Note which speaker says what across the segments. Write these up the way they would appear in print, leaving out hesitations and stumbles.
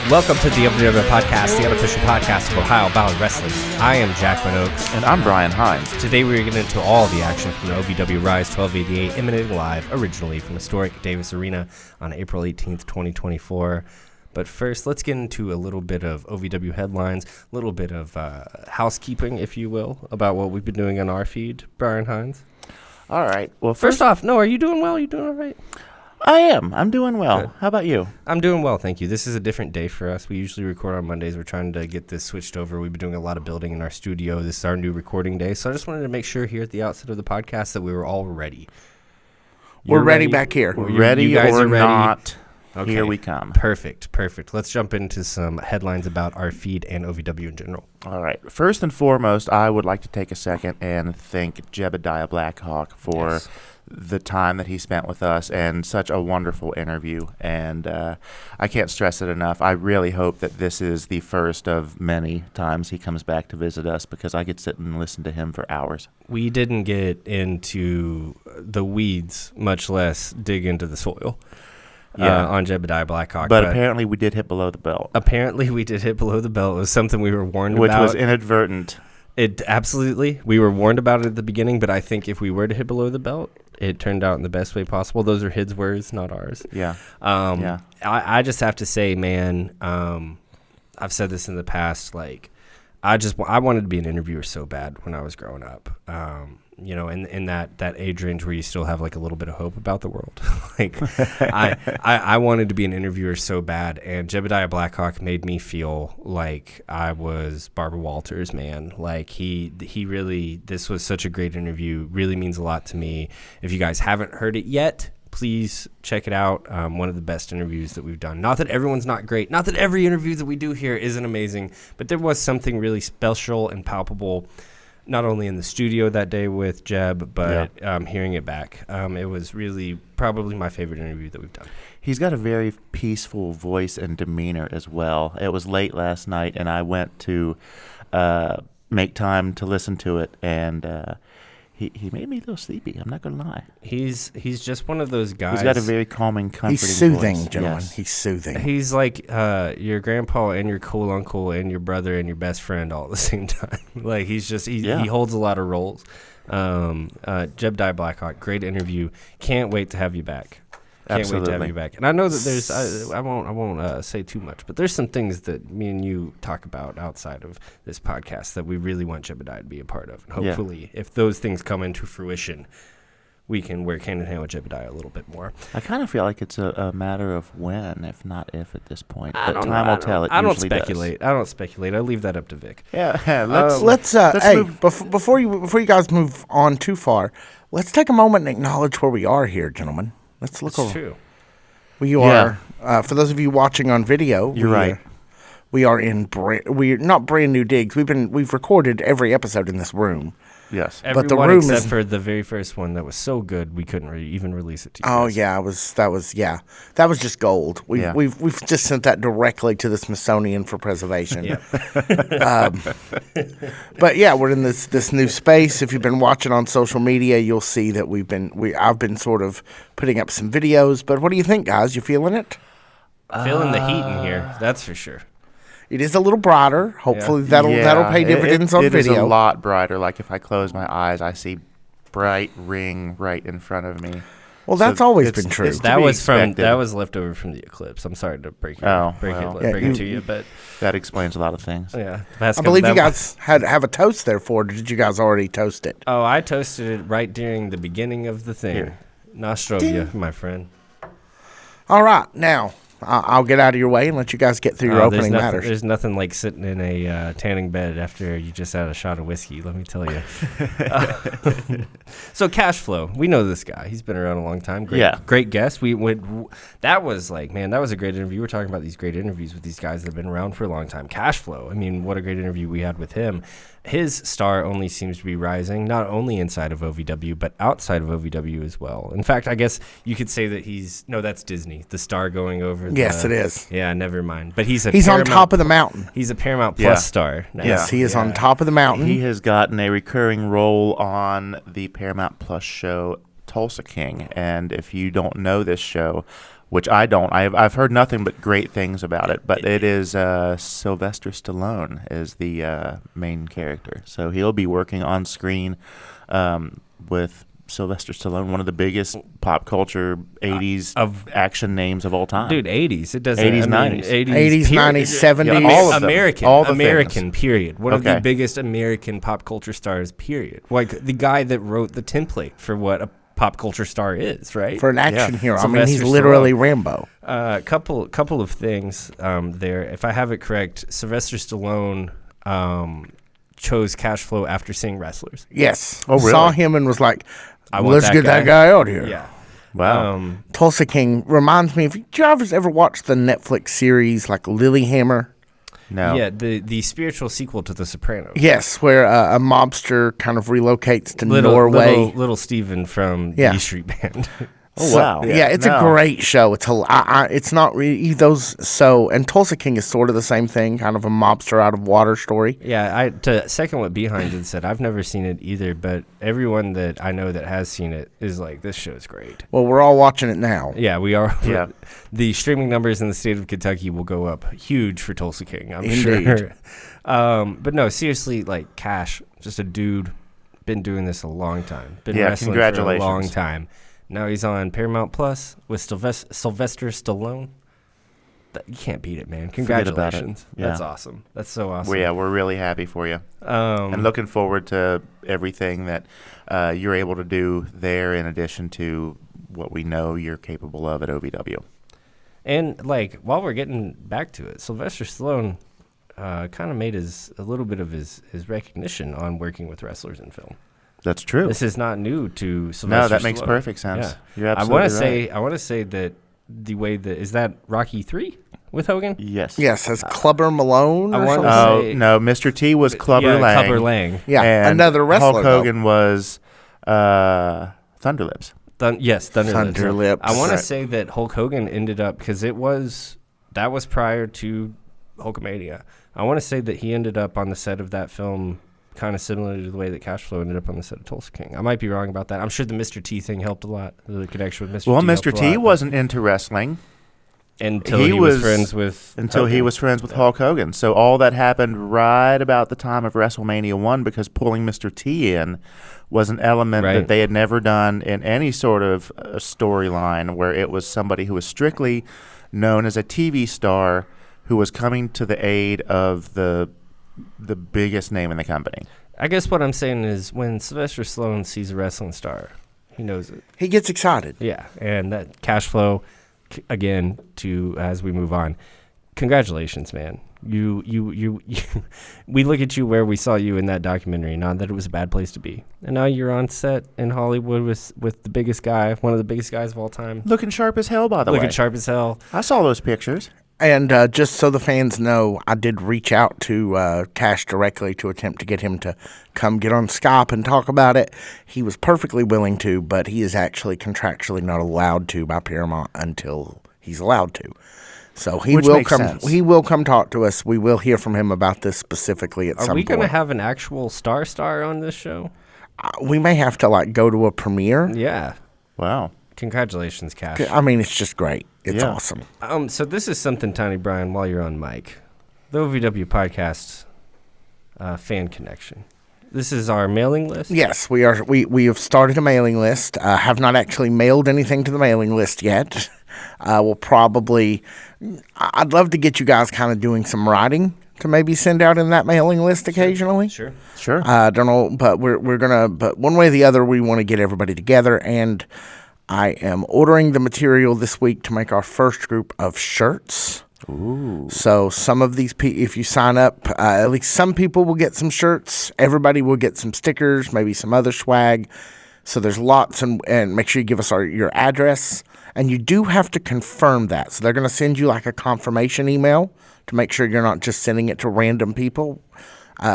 Speaker 1: Welcome to the OVW podcast, the unofficial podcast of Ohio Valley Wrestling. I am Jackman Oaks.
Speaker 2: And I'm Brian Hines.
Speaker 1: Today we're getting into all the action from the OVW Rise 1288, emanating live originally from historic Davis Arena on April 18th, 2024. But first, let's get into a little bit of OVW headlines, a little bit of housekeeping, if you will, about what we've been doing on our feed. Brian Hines.
Speaker 2: All right. Well,
Speaker 1: first off, are you doing well? Are you doing all right?
Speaker 2: I am. I'm doing well. Good. How about you?
Speaker 1: I'm doing well, thank you. This is a different day for us. We usually record on Mondays. We're trying to get this switched over. We've been doing a lot of building in our studio. This is our new recording day. So I just wanted to make sure here at the outset of the podcast that we were all ready.
Speaker 3: We're ready back here.
Speaker 2: We're ready
Speaker 1: you guys
Speaker 2: or
Speaker 1: are ready.
Speaker 2: Not.
Speaker 1: Okay.
Speaker 2: Here we come.
Speaker 1: Perfect. Let's jump into some headlines about our feed and OVW in general.
Speaker 2: All right. First and foremost, I would like to take a second and thank Jebediah Blackhawk for the time that he spent with us and such a wonderful interview. And I can't stress it enough. I really hope that this is the first of many times he comes back to visit us, because I could sit and listen to him for hours.
Speaker 1: We didn't get into the weeds, much less dig into the soil. On Jebediah Blackhawk.
Speaker 2: But apparently we did hit below the belt.
Speaker 1: Apparently we did hit below the belt. It was something we were warned about.
Speaker 2: Which was inadvertent.
Speaker 1: Absolutely. We were warned about it at the beginning, but I think if we were to hit below the belt, it turned out in the best way possible. Those are his words, not ours.
Speaker 2: Yeah.
Speaker 1: I just have to say, man, I've said this in the past, like, I wanted to be an interviewer so bad when I was growing up. In that age range where you still have like a little bit of hope about the world. Like I wanted to be an interviewer so bad, and Jebediah Blackhawk made me feel like I was Barbara Walters, man. Like he really, this was such a great interview, really means a lot to me. If you guys haven't heard it yet, please check it out. One of the best interviews that we've done. Not that everyone's not great. Not that every interview that we do here isn't amazing, but there was something really special and palpable, not only in the studio that day with Jeb, but hearing it back. It was really probably my favorite interview that we've done.
Speaker 2: He's got a very peaceful voice and demeanor as well. It was late last night, and I went to make time to listen to it, and he made me a little sleepy. I'm not going to lie.
Speaker 1: He's just one of those guys.
Speaker 2: He's got a very calming, comforting
Speaker 3: He's soothing,
Speaker 2: voice.
Speaker 3: gentlemen.
Speaker 2: Yes.
Speaker 3: He's soothing.
Speaker 1: He's like your grandpa and your cool uncle and your brother and your best friend all at the same time. Like he holds a lot of roles. Jebediah Blackhawk, great interview. Can't wait to have you back. Can't wait to have you back. And I know that there's I won't say too much, but there's some things that me and you talk about outside of this podcast that we really want Jebediah to be a part of. And hopefully, if those things come into fruition, we can work hand in hand with Jebediah a little bit more.
Speaker 2: I kind of feel like it's a matter of when, if not if, at this point. But time will tell.
Speaker 1: I don't speculate. I leave that up to Vic.
Speaker 2: Yeah.
Speaker 3: Let's move. Before you guys move on too far, let's take a moment and acknowledge where we are here, gentlemen. Let's look over.
Speaker 1: True.
Speaker 3: We are, for those of you watching on video,
Speaker 2: you're right.
Speaker 3: We are we're not brand new digs. We've recorded every episode in this room.
Speaker 2: Yes,
Speaker 1: but the room except for the very first one that was so good we couldn't even release it to you.
Speaker 3: Oh
Speaker 1: guys.
Speaker 3: Yeah, that was just gold. We've just sent that directly to the Smithsonian for preservation. But yeah, we're in this new space. If you've been watching on social media, you'll see that I've been sort of putting up some videos. But what do you think, guys? You feeling it?
Speaker 1: Feeling the heat in here, that's for sure.
Speaker 3: It is a little brighter. Hopefully that'll pay dividends on video.
Speaker 2: It is a lot brighter. Like if I close my eyes, I see bright ring right in front of me.
Speaker 3: Well, that's always been true.
Speaker 1: That was left over from the eclipse. I'm sorry to break it to you, but
Speaker 2: that explains a lot of things.
Speaker 1: Yeah,
Speaker 3: I believe you guys have a toast there for it. Or did you guys already toast it?
Speaker 1: Oh, I toasted it right during the beginning of the thing. Here. Nostrovia, my friend.
Speaker 3: All right, now. I'll get out of your way and let you guys get through your opening matters.
Speaker 1: There's nothing like sitting in a tanning bed after you just had a shot of whiskey, let me tell you. So cash flow, we know this guy. He's been around a long time. Great guest. That was a great interview. We're talking about these great interviews with these guys that have been around for a long time. Cash flow. I mean, what a great interview we had with him. His star only seems to be rising, not only inside of OVW, but outside of OVW as well. In fact, I guess you could say that that's Disney, the star going over.
Speaker 3: Yes, it is.
Speaker 1: Yeah, never mind. But he's
Speaker 3: on top of the mountain.
Speaker 1: He's a Paramount Plus star now.
Speaker 3: Yes, he is on top of the mountain.
Speaker 2: He has gotten a recurring role on the Paramount Plus show Tulsa King. And if you don't know this show, which I don't. I've heard nothing but great things about it. But it is Sylvester Stallone is the main character, so he'll be working on screen with Sylvester Stallone, one of the biggest pop culture 80s
Speaker 1: of
Speaker 2: action names of all time.
Speaker 1: Dude, 80s. It doesn't
Speaker 2: 80s,
Speaker 1: I mean,
Speaker 2: 90s.
Speaker 3: 80s, 90s, 70s.
Speaker 2: Yeah, all of them.
Speaker 1: American.
Speaker 2: All the
Speaker 1: American,
Speaker 2: things.
Speaker 1: period. One of the
Speaker 2: Okay.
Speaker 1: biggest American pop culture stars, period. Like the guy that wrote the template for what a pop culture star is, right?
Speaker 3: For an action
Speaker 2: Yeah.
Speaker 3: hero. I mean, he's
Speaker 1: Sylvester
Speaker 3: literally
Speaker 1: Stallone.
Speaker 3: Rambo.
Speaker 1: Couple of things there. If I have it correct, Sylvester Stallone chose cash flow after seeing Wrestlers.
Speaker 3: Yes.
Speaker 2: Oh, really?
Speaker 3: Saw him and was like,
Speaker 1: I want
Speaker 3: let's
Speaker 1: that
Speaker 3: get that guy out here.
Speaker 1: Yeah.
Speaker 2: Wow.
Speaker 3: Tulsa King reminds me, did you ever watch the Netflix series like Lilyhammer?
Speaker 2: No.
Speaker 1: Yeah, the spiritual sequel to The Sopranos.
Speaker 3: Yes, where a mobster kind of relocates to Norway.
Speaker 1: Little Steven from
Speaker 3: Yeah.
Speaker 1: the E Street Band.
Speaker 2: Oh, wow.
Speaker 3: Yeah, it's a great show. It's not really those. So, and Tulsa King is sort of the same thing, kind of a mobster out of water story.
Speaker 1: Yeah, to second what Behind had said, I've never seen it either, but everyone that I know that has seen it is like, this show's great.
Speaker 3: Well, we're all watching it now.
Speaker 1: Yeah, we are.
Speaker 2: Yeah.
Speaker 1: The streaming numbers in the state of Kentucky will go up huge for Tulsa King, I'm
Speaker 3: Indeed.
Speaker 1: sure. But no, seriously, like Cash, just a dude, been doing this a long time. Been
Speaker 2: Yeah,
Speaker 1: wrestling for a
Speaker 2: congratulations.
Speaker 1: long time. Now he's on Paramount Plus with Sylvester Stallone. You can't beat it, man.
Speaker 2: Forget about it.
Speaker 1: Congratulations.
Speaker 2: Yeah.
Speaker 1: That's awesome. That's so awesome.
Speaker 2: Well, yeah, we're really happy for you. And looking forward to everything that you're able to do there in addition to what we know you're capable of at OVW.
Speaker 1: And like while we're getting back to it, Sylvester Stallone kind of made a little bit of his recognition on working with wrestlers in film.
Speaker 2: That's true.
Speaker 1: This is not new to Sylvester
Speaker 2: No, that makes
Speaker 1: Stallone.
Speaker 2: perfect sense.
Speaker 1: Yeah.
Speaker 2: You're absolutely right.
Speaker 1: I want to say that the way that is that Rocky 3 with Hogan?
Speaker 2: Yes.
Speaker 3: Yes, as Clubber Malone.
Speaker 1: I
Speaker 3: Or
Speaker 1: wanna
Speaker 3: something?
Speaker 1: say-
Speaker 2: No, Mr. T was Clubber Lang.
Speaker 1: Clubber Lang.
Speaker 3: Yeah,
Speaker 2: and
Speaker 3: another wrestler.
Speaker 2: Hulk Hogan was Thunderlips.
Speaker 1: Yes, Thunderlips.
Speaker 3: Thunderlips.
Speaker 1: I want
Speaker 3: Right.
Speaker 1: to say that Hulk Hogan ended up because that was prior to Hulkamania. I want to say that he ended up on the set of that film, kind of similar to the way that Cashflow ended up on the set of Tulsa King. I might be wrong about that. I'm sure the Mr. T thing helped a lot. The connection with Mr.
Speaker 2: Well,
Speaker 1: T.
Speaker 2: Mr.
Speaker 1: helped a
Speaker 2: T
Speaker 1: lot,
Speaker 2: wasn't into wrestling
Speaker 1: until
Speaker 2: he
Speaker 1: he was
Speaker 2: was-
Speaker 1: friends with
Speaker 2: until he
Speaker 1: Hogan.
Speaker 2: was friends with Hulk Hogan. So all that happened right about the time of WrestleMania 1 because pulling Mr. T in was an element
Speaker 1: Right.
Speaker 2: that they had never done in any sort of storyline where it was somebody who was strictly known as a TV star who was coming to the aid of the biggest name in the company.
Speaker 1: I guess what I'm saying is when Sylvester Stallone sees a wrestling star, he knows it.
Speaker 3: He gets excited.
Speaker 1: Yeah, and that Cashflow, again, to as we move on, congratulations, man. You we look at you where we saw you in that documentary, not that it was a bad place to be. And now you're on set in Hollywood with the biggest guy, one of the biggest guys of all time.
Speaker 2: Looking sharp as hell, by the way.
Speaker 1: Looking sharp as hell.
Speaker 2: I saw those pictures.
Speaker 3: And just so the fans know, I did reach out to Cash directly to attempt to get him to come get on Skype and talk about it. He was perfectly willing to, but he is actually contractually not allowed to by Paramount until he's allowed to. So he
Speaker 2: Which
Speaker 3: will
Speaker 2: makes
Speaker 3: come.
Speaker 2: sense.
Speaker 3: He will come talk to us. We will hear from him about this specifically at
Speaker 1: Are
Speaker 3: some
Speaker 1: we going to
Speaker 3: point.
Speaker 1: have an actual star on this show?
Speaker 3: We may have to like go to a premiere.
Speaker 1: Yeah.
Speaker 2: Wow.
Speaker 1: Congratulations, Cash.
Speaker 3: I mean, it's just great. It's
Speaker 2: Yeah.
Speaker 3: awesome.
Speaker 1: So this is something, Tiny Brian, while you're on mic. The OVW podcast fan connection. This is our mailing list.
Speaker 3: Yes, we are. We have started a mailing list. Have not actually mailed anything to the mailing list yet. We'll probably. I'd love to get you guys kind of doing some writing to maybe send out in that mailing list occasionally.
Speaker 1: Sure.
Speaker 2: Sure.
Speaker 3: I don't know, but we're gonna. But one way or the other, we want to get everybody together, and I am ordering the material this week to make our first group of shirts.
Speaker 2: Ooh.
Speaker 3: So some of these, if you sign up, at least some people will get some shirts. Everybody will get some stickers, maybe some other swag. So there's lots, and make sure you give us your address. And you do have to confirm that. So they're going to send you like a confirmation email to make sure you're not just sending it to random people.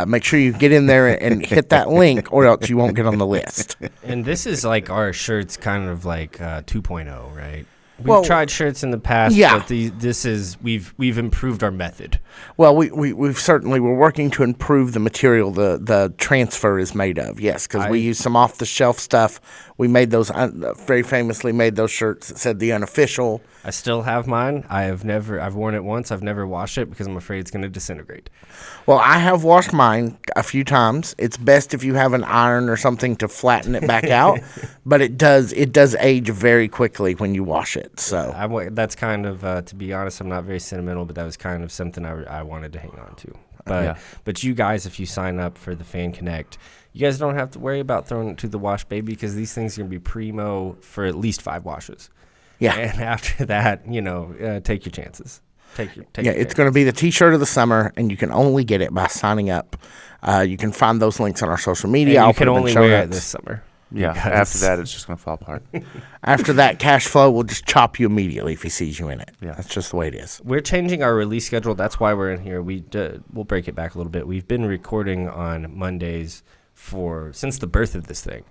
Speaker 3: Make sure you get in there and hit that link, or else you won't get on the list.
Speaker 1: And this is like our shirts kind of like 2.0, right? We've tried shirts in the past,
Speaker 3: Yeah.
Speaker 1: but we've improved our method.
Speaker 3: Well, we've certainly, we're working to improve the material the transfer is made of. Yes, because we use some off the shelf stuff. We made those very famously made those shirts that said the unofficial.
Speaker 1: I still have mine. I've worn it once. I've never washed it because I'm afraid it's going to disintegrate.
Speaker 3: Well, I have washed mine a few times. It's best if you have an iron or something to flatten it back out, but it does age very quickly when you wash it. So
Speaker 1: that's kind of, to be honest, I'm not very sentimental, but that was kind of something I wanted to hang on to. But you guys, if you sign up for the Fan Connect, you guys don't have to worry about throwing it to the wash baby because these things are going to be primo for at least 5 washes.
Speaker 3: Yeah.
Speaker 1: And after that, take your chances.
Speaker 3: It's going to be the T-shirt of the summer, and you can only get it by signing up. You can find those links on our social media.
Speaker 1: And you can only wear it this summer.
Speaker 2: Yeah, after that, it's just going to fall apart.
Speaker 3: After that, Cash Flow will just chop you immediately if he sees you in it.
Speaker 2: Yeah.
Speaker 3: That's just the way it is.
Speaker 1: We're changing our release schedule. That's why we're in here. We'll break it back a little bit. We've been recording on Mondays since the birth of this thing,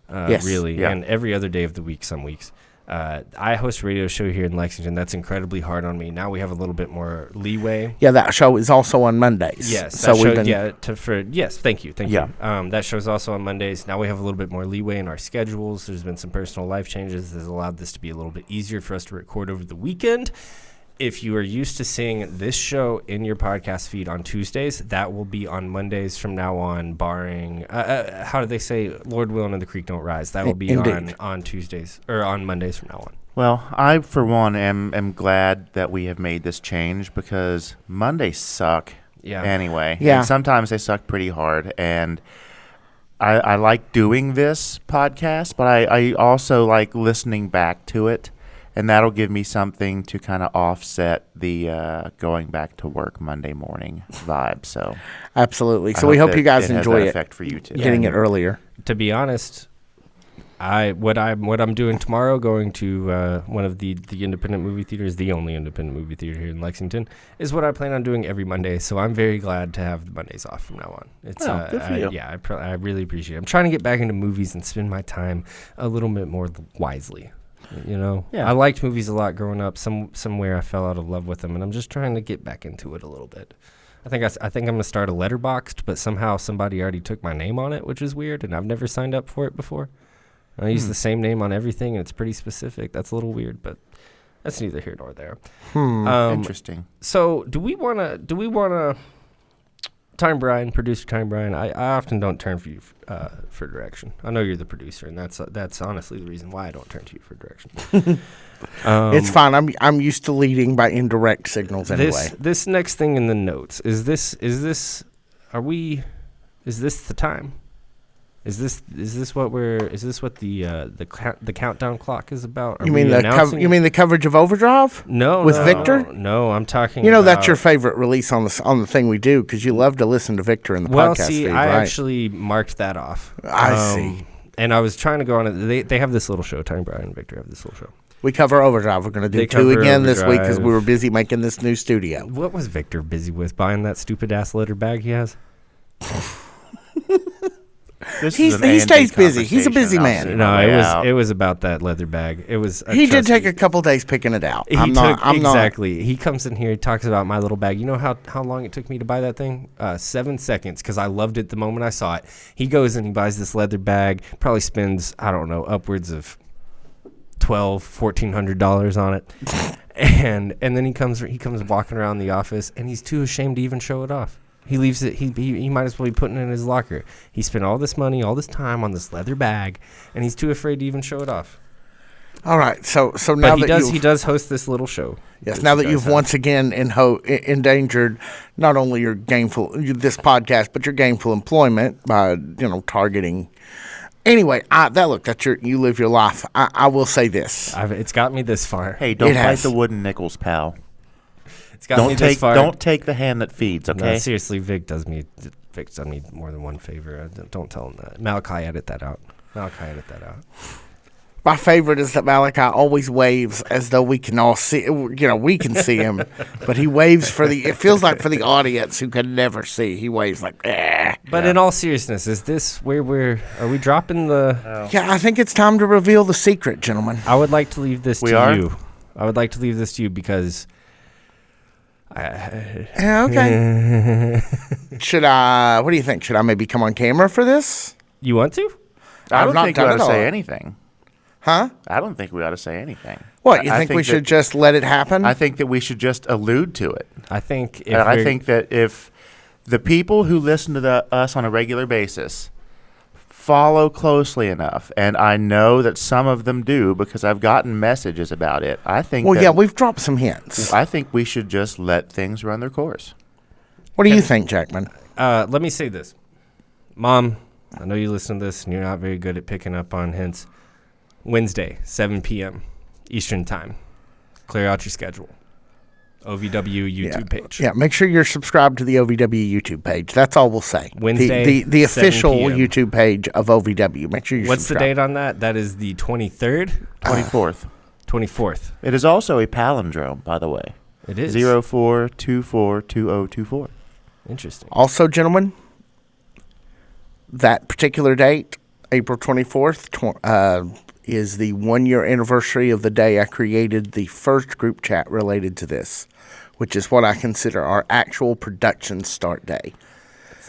Speaker 1: really, and every other day of the week, some weeks. I host a radio show here in Lexington. That's incredibly hard on me. Now we have a little bit more leeway.
Speaker 3: Yeah, that show is also on Mondays.
Speaker 1: Yes.
Speaker 3: So
Speaker 1: thank you.
Speaker 2: Yeah.
Speaker 1: That show's also on Mondays. Now we have a little bit more leeway in our schedules. There's been some personal life changes that has allowed this to be a little bit easier for us to record over the weekend. If you are used to seeing this show in your podcast feed on Tuesdays, that will be on Mondays from now on, barring, how do they say, Lord willing and the creek don't rise. That will be on Tuesdays, or on Mondays from now on.
Speaker 2: Well, I, for one, am glad that we have made this change because Mondays suck anyway.
Speaker 3: Yeah.
Speaker 2: And sometimes they suck pretty hard. And I like doing this podcast, but I also like listening back to it. And that'll give me something to kind of offset the going back to work Monday morning vibe. So
Speaker 3: absolutely. So we hope you guys enjoy it.
Speaker 2: Effect for you too.
Speaker 3: Getting it earlier.
Speaker 1: To be honest, what I'm doing tomorrow, going to one of the independent movie theaters, the only independent movie theater here in Lexington, is what I plan on doing every Monday. So I'm very glad to have the Mondays off from now on. It's
Speaker 2: good for you.
Speaker 1: Yeah, I really appreciate it. I'm trying to get back into movies and spend my time a little bit more wisely. I liked movies a lot growing up. Somewhere I fell out of love with them, and I'm just trying to get back into it a little bit. I think I'm gonna start a Letterboxd, but somehow somebody already took my name on it, which is weird, and I've never signed up for it before. I use the same name on everything, and it's pretty specific. That's a little weird, but that's neither here nor there.
Speaker 2: Interesting.
Speaker 1: So, do we wanna? Producer Time Brian, I often don't turn for you for direction. I know you're the producer, and that's honestly the reason why I don't turn to you for direction.
Speaker 3: It's fine. I'm used to leading by indirect signals anyway.
Speaker 1: This next thing in the notes is this the time? Is this what the countdown clock is about?
Speaker 3: You mean the coverage of Overdrive?
Speaker 1: No,
Speaker 3: with Victor?
Speaker 1: No, I'm talking.
Speaker 3: That's your favorite release on the thing we do because you love to listen to Victor in the podcast feed,
Speaker 1: I
Speaker 3: right?
Speaker 1: actually marked that off.
Speaker 3: I see.
Speaker 1: And I was trying to go on it. They have this little show. Time Brian and Victor have this little show.
Speaker 3: We cover Overdrive. We're going to do 2 again this week because we were busy making this new studio.
Speaker 1: What was Victor busy with? Buying that stupid ass leather bag he has?
Speaker 3: He stays busy. He's a busy man.
Speaker 1: No, it was about that leather bag. It was.
Speaker 3: He did take a couple days picking it out.
Speaker 1: Exactly. He comes in here. He talks about my little bag. You know how long it took me to buy that thing? 7 seconds because I loved it the moment I saw it. He goes and he buys this leather bag. Probably spends upwards of $1,400 on it, and then he comes walking around the office and he's too ashamed to even show it off. He leaves it. He might as well be putting it in his locker. He spent all this money, all this time on this leather bag, and he's too afraid to even show it off.
Speaker 3: All right, so now
Speaker 1: he does host this little show.
Speaker 3: Yes, now that you've once again endangered not only your this podcast, but your gainful employment by targeting. Anyway, you live your life. I will say this.
Speaker 1: It's got me this far.
Speaker 2: Hey, don't fight the wooden nickels, pal.
Speaker 1: It's got me this far.
Speaker 2: Don't take the hand that feeds, okay?
Speaker 1: No, seriously, Vic's done me more than one favor. Don't tell him that. Malachi, edit that out.
Speaker 3: My favorite is that Malachi always waves as though we can all see. We can see him, but he waves it feels like for the audience who can never see. He waves like, eh.
Speaker 1: But in all seriousness, is this where are we dropping the?
Speaker 3: Yeah, I think it's time to reveal the secret, gentlemen.
Speaker 1: I would like to leave this to you. I would like to leave this to you because
Speaker 3: Yeah, okay. Should I? What do you think? Should I maybe come on camera for this?
Speaker 1: You want to?
Speaker 2: I
Speaker 3: I've
Speaker 2: don't
Speaker 3: not
Speaker 2: think we
Speaker 3: done
Speaker 2: ought
Speaker 3: it
Speaker 2: to
Speaker 3: all.
Speaker 2: say anything.
Speaker 3: Huh?
Speaker 2: I don't think we ought to say anything.
Speaker 3: What, you
Speaker 2: I
Speaker 3: think we should
Speaker 2: that-
Speaker 3: just let it happen?
Speaker 2: I think that we should just allude to it.
Speaker 1: I think if
Speaker 2: And I
Speaker 1: we're-
Speaker 2: think that if the people who listen to us on a regular basis follow closely enough, and I know that some of them do because I've gotten messages about it, I think
Speaker 3: well,
Speaker 2: that
Speaker 3: yeah, we've dropped some hints.
Speaker 2: I think we should just let things run their course.
Speaker 3: What do you think, Jackman?
Speaker 1: let me say this. Mom, I know you listen to this and you're not very good at picking up on hints. Wednesday, 7 p.m. Eastern Time. Clear out your schedule. OVW YouTube page.
Speaker 3: Yeah, make sure you're subscribed to the OVW YouTube page. That's all we'll say.
Speaker 1: Wednesday,
Speaker 3: the
Speaker 1: 7
Speaker 3: official
Speaker 1: p.m.
Speaker 3: YouTube page of OVW. Make sure you're
Speaker 1: What's the
Speaker 3: subscribed.
Speaker 1: date on that? That is the 23rd?
Speaker 2: 24th.
Speaker 1: 24th.
Speaker 2: It is also a palindrome, by the way.
Speaker 1: It is.
Speaker 2: 04242024.
Speaker 1: Interesting.
Speaker 3: Also, gentlemen, that particular date, April 24th, is the 1-year anniversary of the day I created the first group chat related to this, which is what I consider our actual production start day.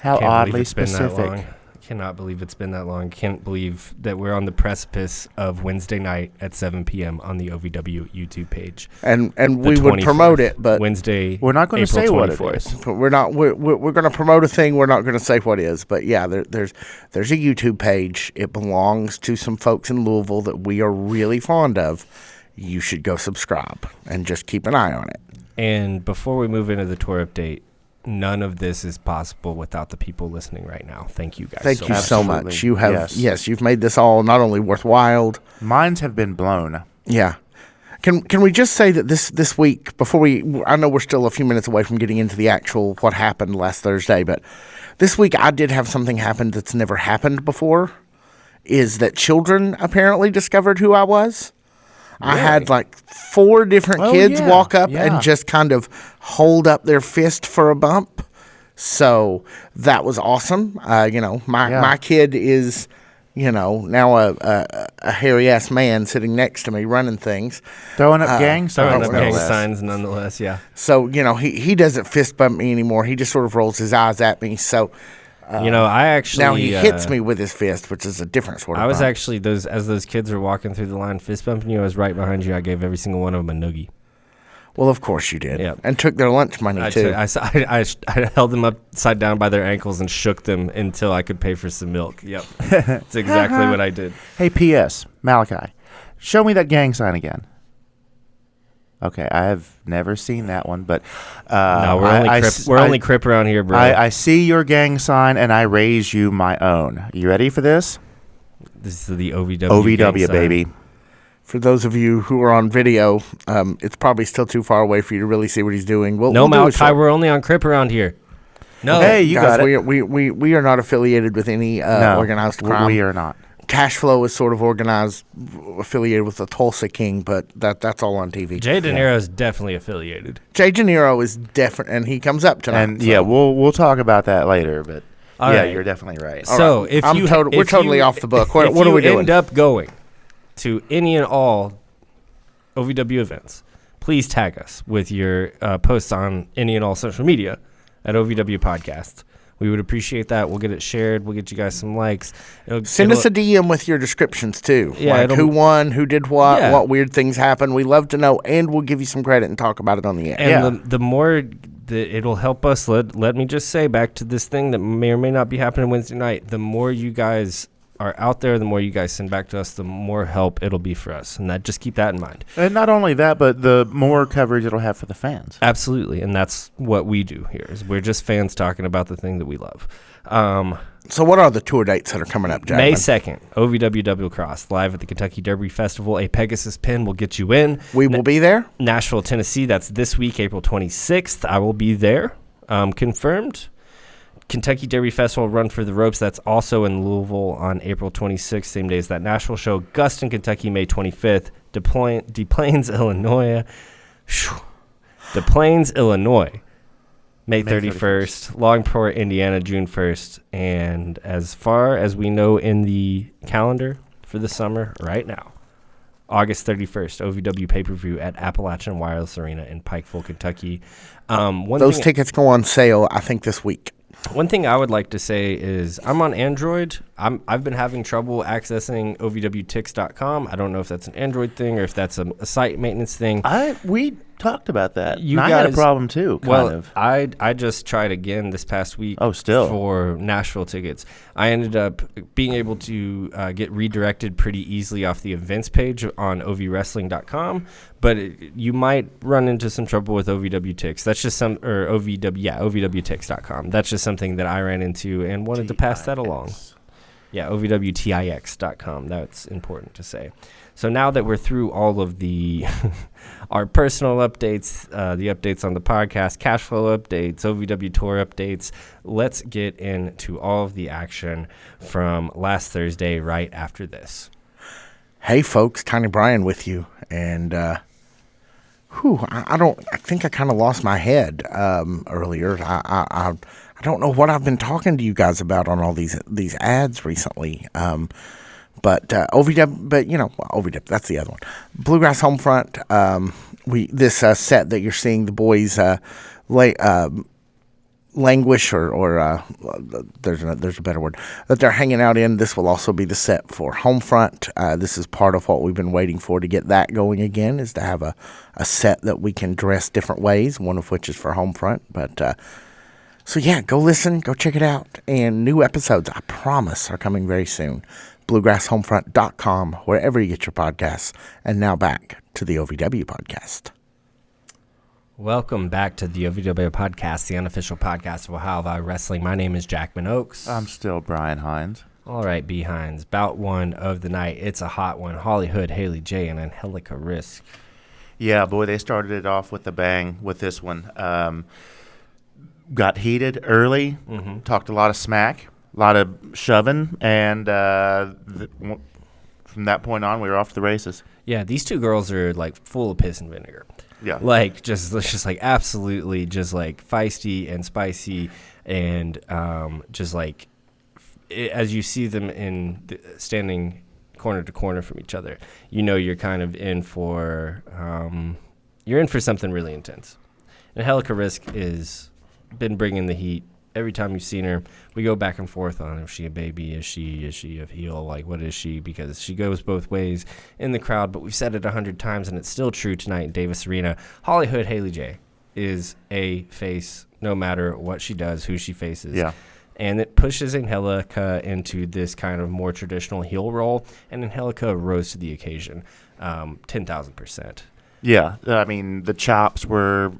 Speaker 2: How
Speaker 1: Can't believe
Speaker 2: oddly
Speaker 1: it's been that
Speaker 2: specific.
Speaker 1: long. Cannot believe it's been that long. Can't believe that we're on the precipice of Wednesday night at 7 p.m. on the OVW YouTube page.
Speaker 3: And
Speaker 1: The
Speaker 3: we would
Speaker 1: 24th,
Speaker 3: promote it, but
Speaker 1: Wednesday.
Speaker 2: We're not going to
Speaker 1: April
Speaker 2: say what it
Speaker 1: 24th.
Speaker 2: is.
Speaker 3: but we're not. We're going to promote a thing. We're not going to say what it is. But yeah, there's a YouTube page. It belongs to some folks in Louisville that we are really fond of. You should go subscribe and just keep an eye on it.
Speaker 1: And before we move into the tour update, none of this is possible without the people listening right now. Thank you guys.
Speaker 3: Thank you so
Speaker 2: Absolutely.
Speaker 3: much. You have
Speaker 2: Yes.
Speaker 3: you've made this all not only worthwhile.
Speaker 2: Minds have been blown.
Speaker 3: Yeah. Can we just say that this week, before I know we're still a few minutes away from getting into the actual what happened last Thursday, but this week I did have something happen that's never happened before, is that children apparently discovered who I was. I had like 4 different kids walk up and just kind of hold up their fist for a bump. So that was awesome. My kid is, now a hairy ass man sitting next to me running things.
Speaker 2: Throwing up gang
Speaker 1: Throwing
Speaker 2: signs.
Speaker 1: up
Speaker 2: no
Speaker 1: gang
Speaker 2: less.
Speaker 1: signs nonetheless, yeah.
Speaker 3: So, he doesn't fist bump me anymore. He just sort of rolls his eyes at me. So
Speaker 1: I actually
Speaker 3: now he hits me with his fist, which is a different sort of
Speaker 1: I was
Speaker 3: bump.
Speaker 1: actually as those kids were walking through the line fist bumping you. I was right behind you. I gave every single one of them a noogie.
Speaker 3: Well, of course you did.
Speaker 1: Yep.
Speaker 3: And took their lunch money, too.
Speaker 1: I held them upside down by their ankles and shook them until I could pay for some milk. Yep, that's exactly what I did.
Speaker 2: Hey, P.S. Malachi, show me that gang sign again. Okay, I have never seen that one, but
Speaker 1: No, we're only crip around here, bro.
Speaker 2: I see your gang sign, and I raise you my own. You ready for this?
Speaker 1: This is the OVW.
Speaker 2: OVW,
Speaker 1: gang sign.
Speaker 2: baby.
Speaker 3: For those of you who are on video, it's probably still too far away for you to really see what he's doing.
Speaker 1: No,
Speaker 3: we'll do a
Speaker 1: Malachi,
Speaker 3: short-
Speaker 1: we're only on crip around here. No,
Speaker 2: Hey, you
Speaker 3: Guys,
Speaker 2: got it.
Speaker 3: we are not affiliated with any
Speaker 2: No,
Speaker 3: organized crime.
Speaker 2: we are not.
Speaker 3: Cash Flow is sort of organized, affiliated with the Tulsa King, but that's all on TV.
Speaker 1: Jay De Niro is definitely affiliated.
Speaker 3: Jay De Niro is different, and he comes up tonight.
Speaker 2: And yeah, we'll talk about that later. But
Speaker 1: All
Speaker 2: yeah,
Speaker 1: right.
Speaker 2: you're definitely right.
Speaker 1: So
Speaker 3: right.
Speaker 1: if
Speaker 3: I'm
Speaker 1: you,
Speaker 3: we're
Speaker 1: if
Speaker 3: totally
Speaker 1: you-
Speaker 3: off the book.
Speaker 1: if
Speaker 3: What are we
Speaker 1: you
Speaker 3: doing?
Speaker 1: end up going to any and all OVW events, please tag us with your posts on any and all social media at OVW Podcast. We would appreciate that. We'll get it shared. We'll get you guys some likes.
Speaker 3: Send us a DM with your descriptions too.
Speaker 1: Yeah,
Speaker 3: like
Speaker 1: it'll-
Speaker 3: who won, who did what,
Speaker 1: Yeah.
Speaker 3: what weird things happened. We love to know, and we'll give you some credit and talk about it on the air.
Speaker 1: And
Speaker 2: Yeah.
Speaker 1: the more that it'll help us, let me just say back to this thing that may or may not be happening Wednesday night, the more you guys are out there, the more you guys send back to us, the more help it'll be for us. And just keep that in mind.
Speaker 2: And not only that, but the more coverage it'll have for the fans.
Speaker 1: Absolutely. And that's what we do here is we're just fans talking about the thing that we love.
Speaker 3: So what are the tour dates that are coming up, Jack?
Speaker 1: May 2nd, OVW Double Cross, live at the Kentucky Derby Festival. A Pegasus pin will get you in.
Speaker 3: We will be there.
Speaker 1: Nashville, Tennessee, that's this week, April 26th. I will be there. Confirmed. Kentucky Derby Festival Run for the Ropes, that's also in Louisville on April 26th, same day as that Nashville show. Guston, Kentucky, May 25th. Des Plaines, Illinois. Des Plaines, Illinois, May 31st. Longport, Indiana, June 1st. And as far as we know in the calendar for the summer right now, August 31st, OVW pay-per-view at Appalachian Wireless Arena in Pikeville, Kentucky.
Speaker 3: Those tickets go on sale, I think, this week.
Speaker 1: One thing I would like to say is I'm on Android. I've been having trouble accessing OVWTix.com. I don't know if that's an Android thing or if that's a site maintenance thing.
Speaker 2: We talked about that.
Speaker 1: I
Speaker 2: had a problem too.
Speaker 1: I just tried again this past week.
Speaker 2: Oh, still
Speaker 1: for Nashville tickets. I ended up being able to get redirected pretty easily off the events page on ovwrestling.com, but you might run into some trouble with OVWTix. That's just OVWTix.com. That's just something that I ran into and wanted to pass that along. Yeah, OVWTix.com. That's important to say. So now that we're through all of the our personal updates, the updates on the podcast, cash flow updates, OVW tour updates, let's get into all of the action from last Thursday right after this.
Speaker 3: Hey, folks, Tiny Brian with you. And, I think I kind of lost my head earlier. I don't know what I've been talking to you guys about on all these ads recently. But OVW, OVW, that's the other one. Bluegrass Homefront. This set that you're seeing the boys languish or there's a better word that they're hanging out in. This will also be the set for Homefront. This is part of what we've been waiting for to get that going again, is to have a set that we can dress different ways. One of which is for Homefront, but. So yeah, go listen, go check it out. And new episodes, I promise, are coming very soon. BluegrassHomefront.com, wherever you get your podcasts. And now back to the OVW podcast.
Speaker 1: Welcome back to the OVW podcast, the unofficial podcast of Ohio Valley Wrestling. My name is Jackman Oaks.
Speaker 2: I'm still Brian Hines.
Speaker 1: All right, B. Hines. Bout one of the night. It's a hot one. Holly Hood, Haley J, and Angelica Risk.
Speaker 2: Yeah, boy, they started it off with a bang with this one. Got heated early, talked a lot of smack, a lot of shoving, and from that point on, we were off to the races.
Speaker 1: Yeah, these two girls are like full of piss and vinegar.
Speaker 2: Yeah,
Speaker 1: like just like absolutely just like feisty and spicy, and just like as you see them standing corner to corner from each other, you know you're kind of in for something really intense. And Angelica Risk is been bringing the heat every time you've seen her. We go back and forth on, is she a baby, is she a heel, like what is she, because she goes both ways in the crowd. But we've said it 100 times and it's still true tonight in Davis Arena. Holly Hood, Haley J is a face no matter what she does, who she faces.
Speaker 2: Yeah.
Speaker 1: And it pushes Angelica into this kind of more traditional heel role, and Angelica rose to the occasion 10,000%.
Speaker 2: Yeah, I mean, the chops were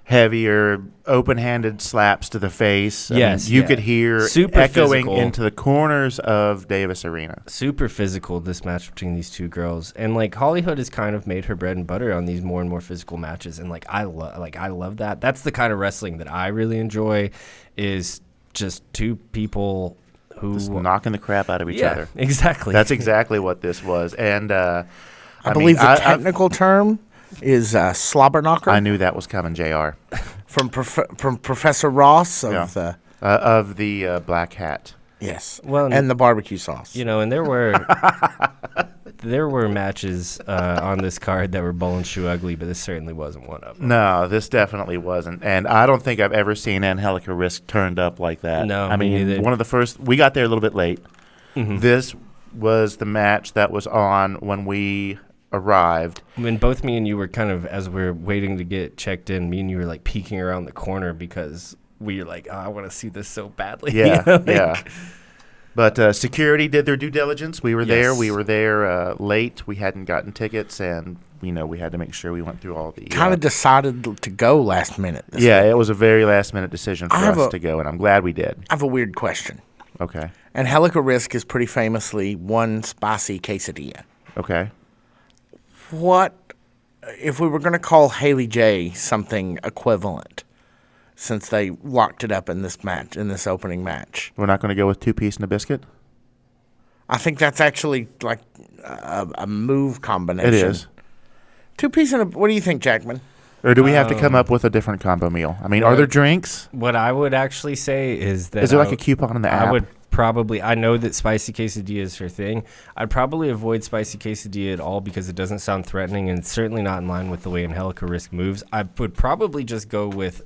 Speaker 2: heavier, open-handed slaps to the face.
Speaker 1: Yes,
Speaker 2: you could hear
Speaker 1: super
Speaker 2: echoing
Speaker 1: physical
Speaker 2: into the corners of Davis Arena.
Speaker 1: Super physical, this match between these two girls, and like Holly Hood has kind of made her bread and butter on these more and more physical matches, and I love that. That's the kind of wrestling that I really enjoy, is just two people who
Speaker 2: just knocking the crap out of each other.
Speaker 1: Exactly.
Speaker 2: That's exactly what this was, and I
Speaker 3: believe the technical term is slobberknocker.
Speaker 2: I knew that was coming, JR.
Speaker 3: from Professor Ross of
Speaker 2: the Black Hat.
Speaker 3: Yes.
Speaker 1: Well,
Speaker 3: and the barbecue sauce.
Speaker 1: And there were matches on this card that were bull and shoe ugly, but this certainly wasn't one of them.
Speaker 2: No, this definitely wasn't. And I don't think I've ever seen Angelica Risk turned up like that.
Speaker 1: No,
Speaker 2: I mean,
Speaker 1: neither.
Speaker 2: One of the first, we got there a little bit late. Mm-hmm. This was the match that was on when we arrived.
Speaker 1: When both me and you were kind of, as we're waiting to get checked in, me and you were like peeking around the corner because we were like, I want to see this so badly.
Speaker 2: Yeah, yeah. But security did their due diligence. We were there. We were there late. We hadn't gotten tickets, and we had to make sure we went through all the.
Speaker 3: Kind of decided to go last minute.
Speaker 2: It was a very last minute decision for us to go, and I'm glad we did.
Speaker 3: I have a weird question.
Speaker 2: Okay.
Speaker 3: Angelica Risk is pretty famously one spicy quesadilla.
Speaker 2: Okay.
Speaker 3: What if we were going to call Haley J something equivalent, since they locked it up in this match, in this opening match?
Speaker 2: We're not going to go with 2-piece and a biscuit?
Speaker 3: I think that's actually like a move combination.
Speaker 2: It is.
Speaker 3: 2-piece and a... What do you think, Jackman?
Speaker 2: Or do we have to come up with a different combo meal? I mean, are there drinks?
Speaker 1: What I would actually say is that...
Speaker 2: Is there like a coupon in the app?
Speaker 1: I would probably, I know that spicy quesadilla is her thing. I'd probably avoid spicy quesadilla at all because it doesn't sound threatening, and it's certainly not in line with the way Angelica Risk moves. I would probably just go with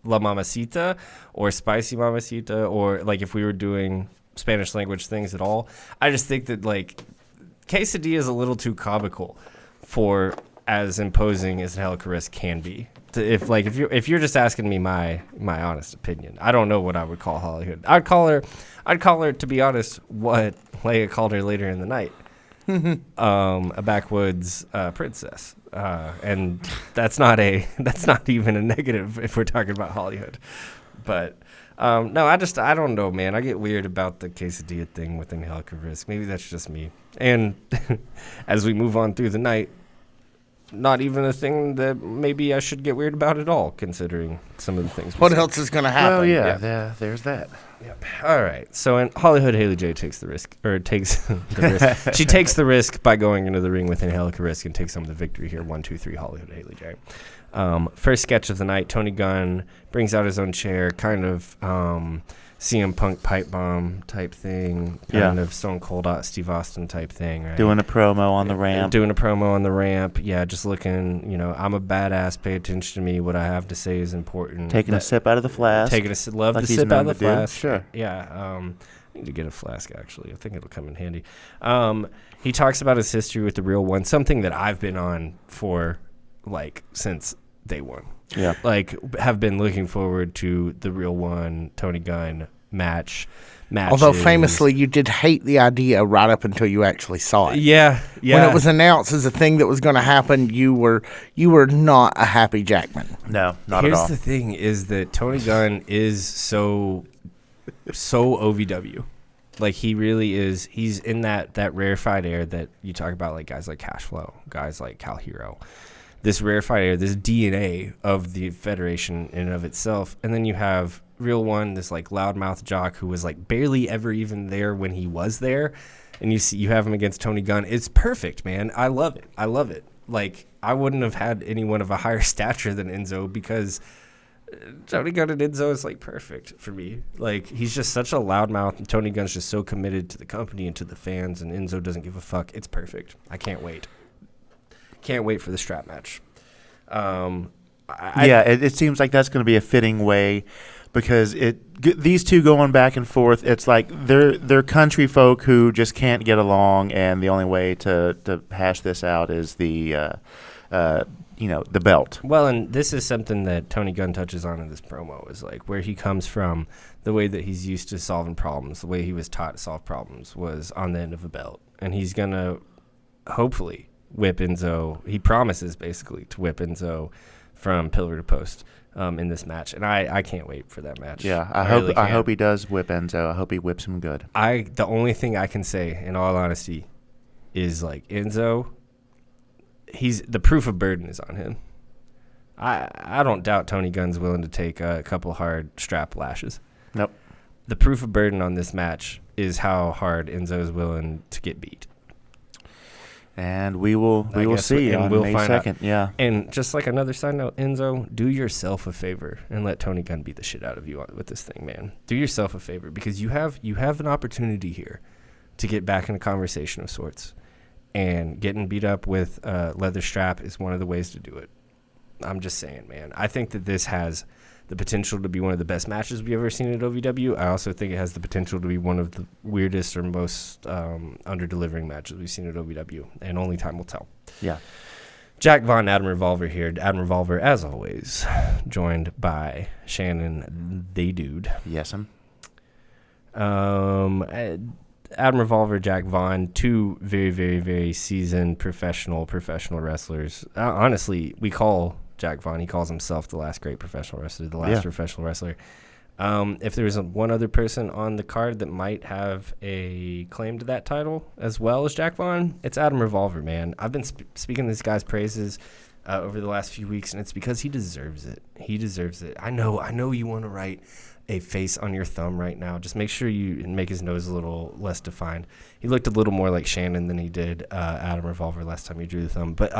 Speaker 1: La Mamacita or Spicy Mamacita, or like if we were doing Spanish language things at all. I just think that like quesadilla is a little too comical for as imposing as Angelica Risk can be. If you're just asking me my honest opinion, I don't know what I would call Hollywood. I'd call her, to be honest, what Leia called her later in the night, a backwoods princess, and that's not even a negative if we're talking about Hollywood. But no, I don't know, man. I get weird about the quesadilla thing with Angelica Risk. Maybe that's just me. And as we move on through the night, not even a thing that maybe I should get weird about at all, considering some of the things.
Speaker 3: What else is going to happen?
Speaker 2: Well, yeah. There's that.
Speaker 1: Yep. All right. So in Hollywood, Haley J takes the risk. She takes the risk by going into the ring with Angelica Risk and takes home the victory here. 1, 2, 3, Hollywood, Haley J. First sketch of the night, Tony Gunn brings out his own chair, kind of CM Punk pipe bomb type thing, kind of Stone Cold Steve Austin type thing, right?
Speaker 2: Doing a promo on the ramp.
Speaker 1: Yeah, just looking, I'm a badass, pay attention to me, what I have to say is important.
Speaker 2: Taking a sip out of the flask.
Speaker 1: Love to sip out of the flask.
Speaker 2: Sure.
Speaker 1: Yeah, I need to get a flask, actually. I think it'll come in handy. He talks about his history with the Real One, something that I've been on for, since day one.
Speaker 2: Yeah.
Speaker 1: Have been looking forward to the Real One Tony Gunn matches.
Speaker 3: Although famously you did hate the idea right up until you actually saw it.
Speaker 1: Yeah.
Speaker 3: When it was announced as a thing that was going to happen, you were not a happy Jackman.
Speaker 2: No, not
Speaker 1: Here's
Speaker 2: at all.
Speaker 1: the thing is that Tony Gunn is so OVW. He really is. He's in that rarefied air that you talk about, guys like Cashflow, guys like Cal Hero. This rarefied air, this DNA of the Federation in and of itself. And then you have Real One, this loudmouth jock who was barely ever even there when he was there. And you have him against Tony Gunn. It's perfect, man. I love it. I wouldn't have had anyone of a higher stature than Enzo because Tony Gunn and Enzo is perfect for me. He's just such a loudmouth, and Tony Gunn's just so committed to the company and to the fans, and Enzo doesn't give a fuck. It's perfect. I can't wait. Can't wait for the strap match.
Speaker 2: It seems like that's going to be a fitting way because these two going back and forth. It's they're country folk who just can't get along, and the only way to hash this out is the belt.
Speaker 1: Well, and this is something that Tony Gunn touches on in this promo is where he comes from, the way that he's used to solving problems, the way he was taught to solve problems was on the end of a belt, and he's gonna hopefully whip Enzo. He promises basically to whip Enzo from pillar to post in this match, and I can't wait for that match.
Speaker 2: Yeah, I hope he does whip Enzo. I hope he whips him good.
Speaker 1: The only thing I can say, in all honesty, is Enzo. He's the proof of burden is on him. I don't doubt Tony Gunn's willing to take a couple hard strap lashes.
Speaker 2: Nope.
Speaker 1: The proof of burden on this match is how hard Enzo's willing to get beat.
Speaker 2: And we will see on May 2nd. Yeah.
Speaker 1: And just another side note, Enzo, do yourself a favor and let Tony Gunn beat the shit out of you with this thing, man. Do yourself a favor because you have an opportunity here to get back in a conversation of sorts. And getting beat up with a leather strap is one of the ways to do it. I'm just saying, man. I think that this has the potential to be one of the best matches we've ever seen at OVW. I also think it has the potential to be one of the weirdest or most under-delivering matches we've seen at OVW, and only time will tell.
Speaker 2: Yeah.
Speaker 1: Jack Vaughn, Adam Revolver here. Adam Revolver, as always, joined by Shannon, the dude.
Speaker 2: Yes,
Speaker 1: Adam Revolver, Jack Vaughn, two very, very, very seasoned professional wrestlers. Honestly, we call Jack Vaughn, he calls himself the last great professional wrestler, the last professional wrestler. If there was one other person on the card that might have a claim to that title as well as Jack Vaughn, it's Adam Revolver, man. I've been speaking this guy's praises over the last few weeks, and it's because he deserves it. He deserves it. I know you want to write a face on your thumb right now. Just make sure you make his nose a little less defined. He looked a little more like Shannon than he did Adam Revolver last time you drew the thumb. But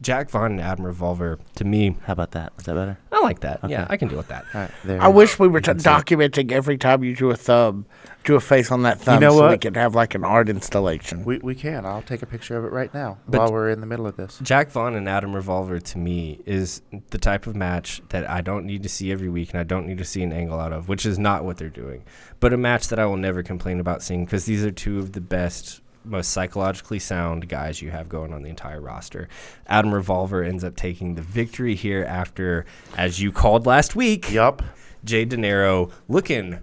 Speaker 1: Jack Vaughn and Adam Revolver, to me,
Speaker 2: How about that? Is that better?
Speaker 1: I like that.
Speaker 2: Okay.
Speaker 1: Yeah, I can deal with that.
Speaker 2: All right, there
Speaker 3: I wish we were
Speaker 2: you can see it.
Speaker 3: documenting every time you drew a face on that thumb,
Speaker 2: know
Speaker 3: so we
Speaker 2: what?
Speaker 3: could have like an art installation.
Speaker 2: We can. I'll take a picture of it right now
Speaker 1: But-
Speaker 2: while we're in the middle of this.
Speaker 1: Jack Vaughn and Adam Revolver, to me, is the type of match that I don't need to see every week and I don't need to see an angle out of, which is not what they're doing. But a match that I will never complain about seeing, because these are two of the best, most psychologically sound guys you have going on the entire roster. Adam Revolver ends up taking the victory here after, as you called last week,
Speaker 2: Yup.
Speaker 1: Jay De Niro looking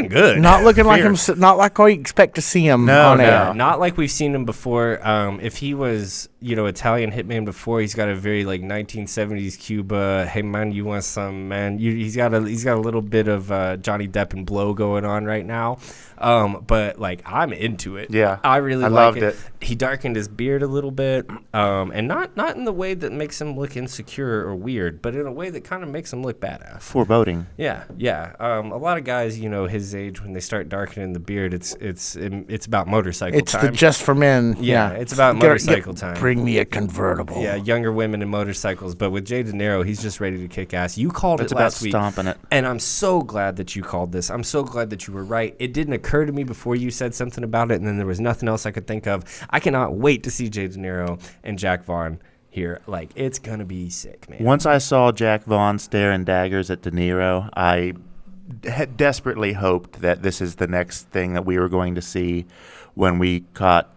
Speaker 1: good.
Speaker 3: Not looking like him,
Speaker 2: Fierce.
Speaker 3: not like I expect to see him
Speaker 2: No,
Speaker 3: on
Speaker 2: no.
Speaker 3: air.
Speaker 1: Not like we've seen him before. If he was, Italian Hitman before, he's got a very like 1970s Cuba. Hey man, you want some man? He's got a little bit of Johnny Depp and Blow going on right now. But like I'm into it.
Speaker 2: Yeah,
Speaker 1: I really
Speaker 2: I
Speaker 1: like
Speaker 2: loved
Speaker 1: it.
Speaker 2: it.
Speaker 1: He darkened his beard a little bit, and not in the way that makes him look insecure or weird, but in a way that kind of makes him look badass.
Speaker 2: Foreboding.
Speaker 1: Yeah. A lot of guys, his age, when they start darkening the beard, it's about motorcycle
Speaker 3: It's
Speaker 1: time.
Speaker 3: the just for men.
Speaker 1: Yeah, it's about motorcycle time.
Speaker 3: Bring me a convertible.
Speaker 1: Yeah, younger women and motorcycles. But with Jay De Niro, he's just ready to kick ass. You called
Speaker 2: It's
Speaker 1: it
Speaker 2: about
Speaker 1: last week,
Speaker 2: stomping it.
Speaker 1: and I'm so glad that you called this. I'm so glad that you were right. It didn't occur to me before you said something about it, and then there was nothing else I could think of. I cannot wait to see Jay De Niro and Jack Vaughn here. Like, it's going to be sick, man.
Speaker 2: Once I saw Jack Vaughn staring daggers at De Niro, I had desperately hoped that this is the next thing that we were going to see when we caught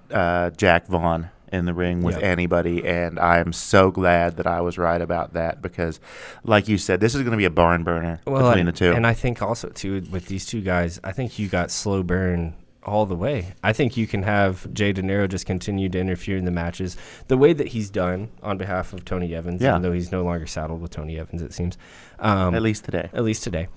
Speaker 2: Jack Vaughn in the ring with
Speaker 1: Yep.
Speaker 2: anybody, and I am so glad that I was right about that because, like you said, this is going to be a barn burner between the two.
Speaker 1: And I think also, too, with these two guys, I think you got slow burn all the way. I think you can have Jay De Niro just continue to interfere in the matches the way that he's done on behalf of Tony Evans,
Speaker 2: Yeah.
Speaker 1: even though he's no longer saddled with Tony Evans, it seems.
Speaker 2: At least today.
Speaker 1: At least today.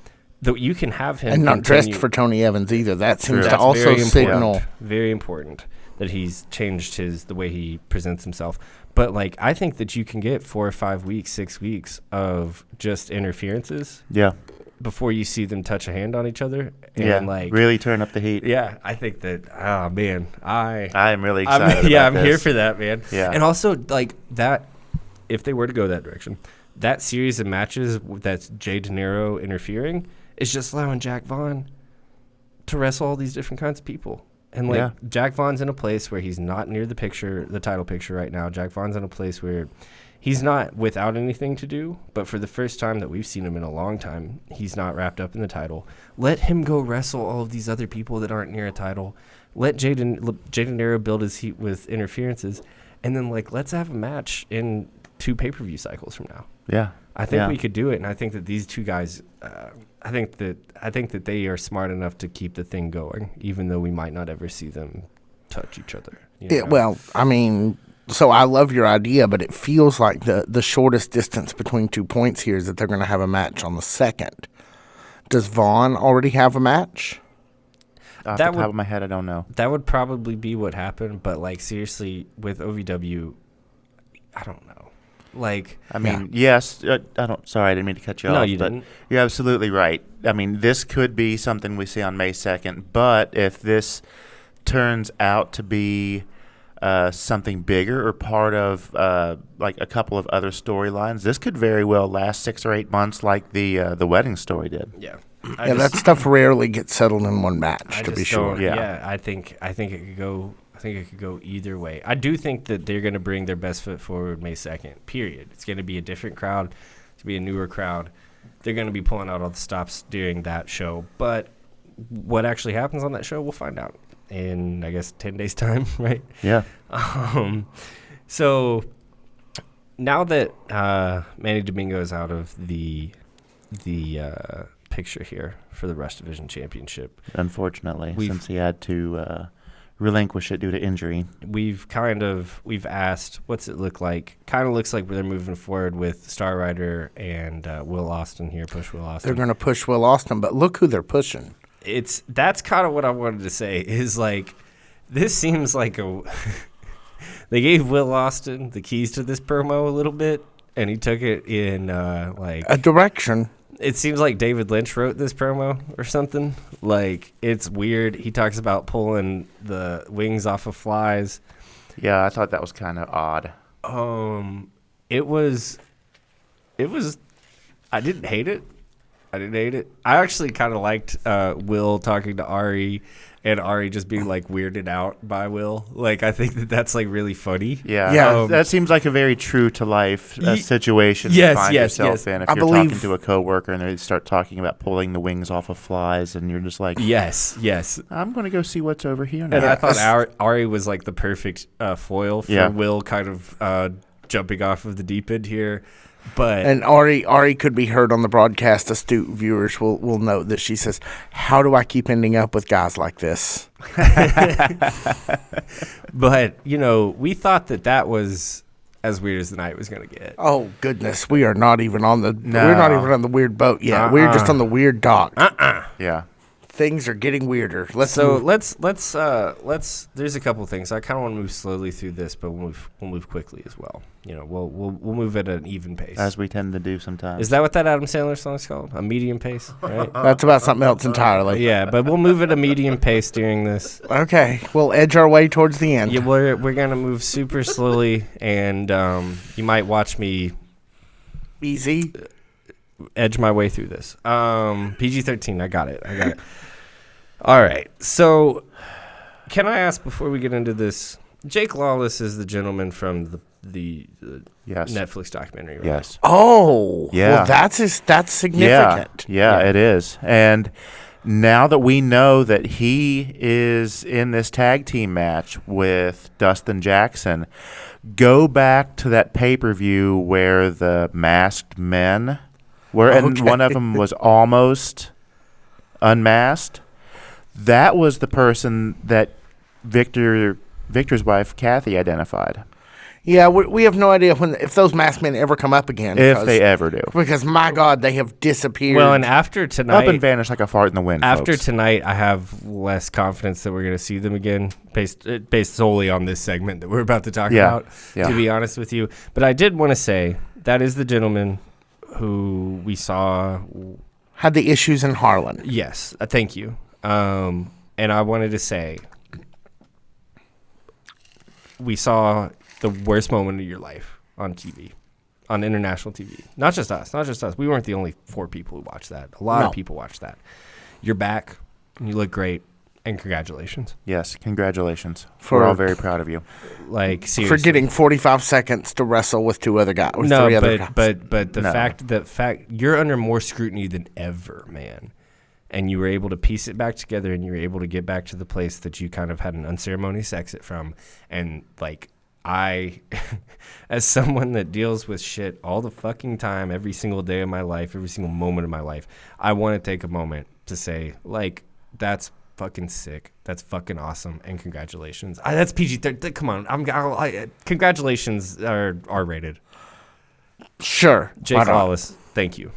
Speaker 1: Though you can have him
Speaker 3: And not dressed
Speaker 1: continue-
Speaker 3: for Tony Evans either. That seems to
Speaker 1: That's
Speaker 3: also
Speaker 1: very
Speaker 3: signal.
Speaker 1: important. Very important that he's changed the way he presents himself. But like, I think that you can get 4 or 5 weeks, 6 weeks of just interferences
Speaker 2: Yeah.
Speaker 1: before you see them touch a hand on each other. And
Speaker 2: Yeah.
Speaker 1: like,
Speaker 2: Really turn up the heat.
Speaker 1: yeah, I think that. Oh man,
Speaker 2: I am really excited
Speaker 1: I'm
Speaker 2: about
Speaker 1: here
Speaker 2: this.
Speaker 1: for that, man.
Speaker 2: Yeah.
Speaker 1: And also like that, if they were to go that direction, that series of matches that's Jay De Niro interfering is just allowing Jack Vaughn to wrestle all these different kinds of people. And like
Speaker 2: Yeah.
Speaker 1: Jack Vaughn's in a place where he's not near the title picture right now. Jack Vaughn's in a place where he's not without anything to do, but for the first time that we've seen him in a long time, he's not wrapped up in the title. Let him go wrestle all of these other people that aren't near a title. Let Jay De Niro build his heat with interferences, and then like let's have a match in 2 pay-per-view cycles from now.
Speaker 2: Yeah.
Speaker 1: I think
Speaker 2: Yeah.
Speaker 1: we could do it, and I think that these two guys, I think that they are smart enough to keep the thing going, even though we might not ever see them touch each other.
Speaker 3: Yeah, well, I mean, so I love your idea, but it feels like the shortest distance between 2 points here is that they're going to have a match on the 2nd. Does Vaughn already have a match?
Speaker 2: Off
Speaker 1: That
Speaker 2: the top of my head, I don't know.
Speaker 1: that would probably be what happened, but like seriously, with OVW, I don't know. Like,
Speaker 2: I mean, yes. Sorry, I didn't mean to cut you off.
Speaker 1: no, you
Speaker 2: but
Speaker 1: didn't.
Speaker 2: You're absolutely right. I mean, this could be something we see on May 2nd, but if this turns out to be something bigger or part of like a couple of other storylines, this could very well last 6 or 8 months, like the wedding story did.
Speaker 1: Yeah.
Speaker 3: Yeah, that stuff rarely gets settled in one match, to be sure.
Speaker 2: Yeah.
Speaker 1: I think it could go. I think it could go either way. I do think that they're going to bring their best foot forward May 2nd, period. It's going to be a different crowd. It's going to be a newer crowd. They're going to be pulling out all the stops during that show. But what actually happens on that show, we'll find out in, I guess, 10 days' time, right?
Speaker 2: Yeah.
Speaker 1: So now that Manny Domingo is out of the picture here for the Rush Division Championship,
Speaker 2: Unfortunately, since he had to relinquish it due to injury.
Speaker 1: we've asked, what's it look like? Kind of looks like they're moving forward with Star Rider and Will Austin here, push Will Austin.
Speaker 3: They're going to push Will Austin, but look who they're pushing.
Speaker 1: That's kind of what I wanted to say is like, this seems like they gave Will Austin the keys to this promo a little bit, and he took it in like
Speaker 3: A direction.
Speaker 1: it seems like David Lynch wrote this promo or something. Like, it's weird. He talks about pulling the wings off of flies.
Speaker 2: Yeah, I thought that was kind of odd.
Speaker 1: It was. I didn't hate it. I actually kind of liked Will talking to Ari, and Ari just being like weirded out by Will. Like, I think that's like really funny.
Speaker 2: Yeah. That seems like a very true to life situation
Speaker 1: yes,
Speaker 2: to find
Speaker 1: yes,
Speaker 2: yourself
Speaker 1: yes.
Speaker 2: in. If
Speaker 3: I
Speaker 2: you're
Speaker 3: believe-
Speaker 2: talking to a coworker and they start talking about pulling the wings off of flies, and you're just like,
Speaker 1: Yes.
Speaker 2: I'm going to go see what's over here now.
Speaker 1: And I thought Ari was like the perfect foil for Will kind of jumping off of the deep end here. But
Speaker 3: And Ari could be heard on the broadcast. Astute viewers will note that she says, "How do I keep ending up with guys like this?"
Speaker 1: But, we thought that was as weird as the night was going to get.
Speaker 3: Oh goodness, we are not even on the
Speaker 2: No.
Speaker 3: we're not even on the weird boat yet. We're just on the weird dock.
Speaker 2: Yeah.
Speaker 3: Things are getting weirder. Let's
Speaker 1: There's a couple things. I kind of want to move slowly through this, but we'll move quickly as well. We'll move at an even pace.
Speaker 2: As we tend to do sometimes.
Speaker 1: Is that what that Adam Sandler song's called? A medium pace, right?
Speaker 3: That's about something else entirely.
Speaker 1: Yeah, but we'll move at a medium pace during this.
Speaker 3: Okay, we'll edge our way towards the end.
Speaker 1: Yeah, we're gonna move super slowly, and you might watch me
Speaker 3: Easy.
Speaker 1: edge my way through this. PG-13. I got it. All right. So, can I ask before we get into this? Jake Lawless is the gentleman from the
Speaker 2: Yes.
Speaker 1: Netflix documentary, right?
Speaker 2: Yes.
Speaker 3: Oh,
Speaker 2: Yeah.
Speaker 3: Well, that's significant.
Speaker 2: Yeah, it is. And now that we know that he is in this tag team match with Dustin Jackson, go back to that pay-per-view where the masked men were, and one of them was almost unmasked. That was the person that Victor's wife, Kathy, identified.
Speaker 3: Yeah, we have no idea if those masked men ever come up again.
Speaker 2: If they ever do.
Speaker 3: Because, my God, they have disappeared.
Speaker 1: Well, and after tonight,
Speaker 2: Up and vanish like a fart in the wind,
Speaker 1: after
Speaker 2: folks.
Speaker 1: tonight, I have less confidence that we're going to see them again, based solely on this segment that we're about to talk about.
Speaker 2: Yeah.
Speaker 1: To be honest with you, but I did want to say that is the gentleman who we saw.
Speaker 3: Had the issues in Harlan.
Speaker 1: Yes, thank you. And I wanted to say, we saw the worst moment of your life on TV, on international TV. Not just us. We weren't the only 4 people who watched that. A lot of people watched that. You're back, and you look great, and congratulations.
Speaker 2: Yes, congratulations. We're all very proud of you.
Speaker 1: Like, seriously.
Speaker 3: For getting 45 seconds to wrestle with 2 other guys.
Speaker 1: No,
Speaker 3: 3 other guys.
Speaker 1: but the fact you're under more scrutiny than ever, man. And you were able to piece it back together, and you were able to get back to the place that you kind of had an unceremonious exit from. And, like, I, as someone that deals with shit all the fucking time, every single day of my life, every single moment of my life, I want to take a moment to say, like, that's fucking sick. That's fucking awesome. And congratulations. That's PG-13. Come on. Congratulations are R-rated.
Speaker 3: Sure.
Speaker 1: Jake Lawless, thank you,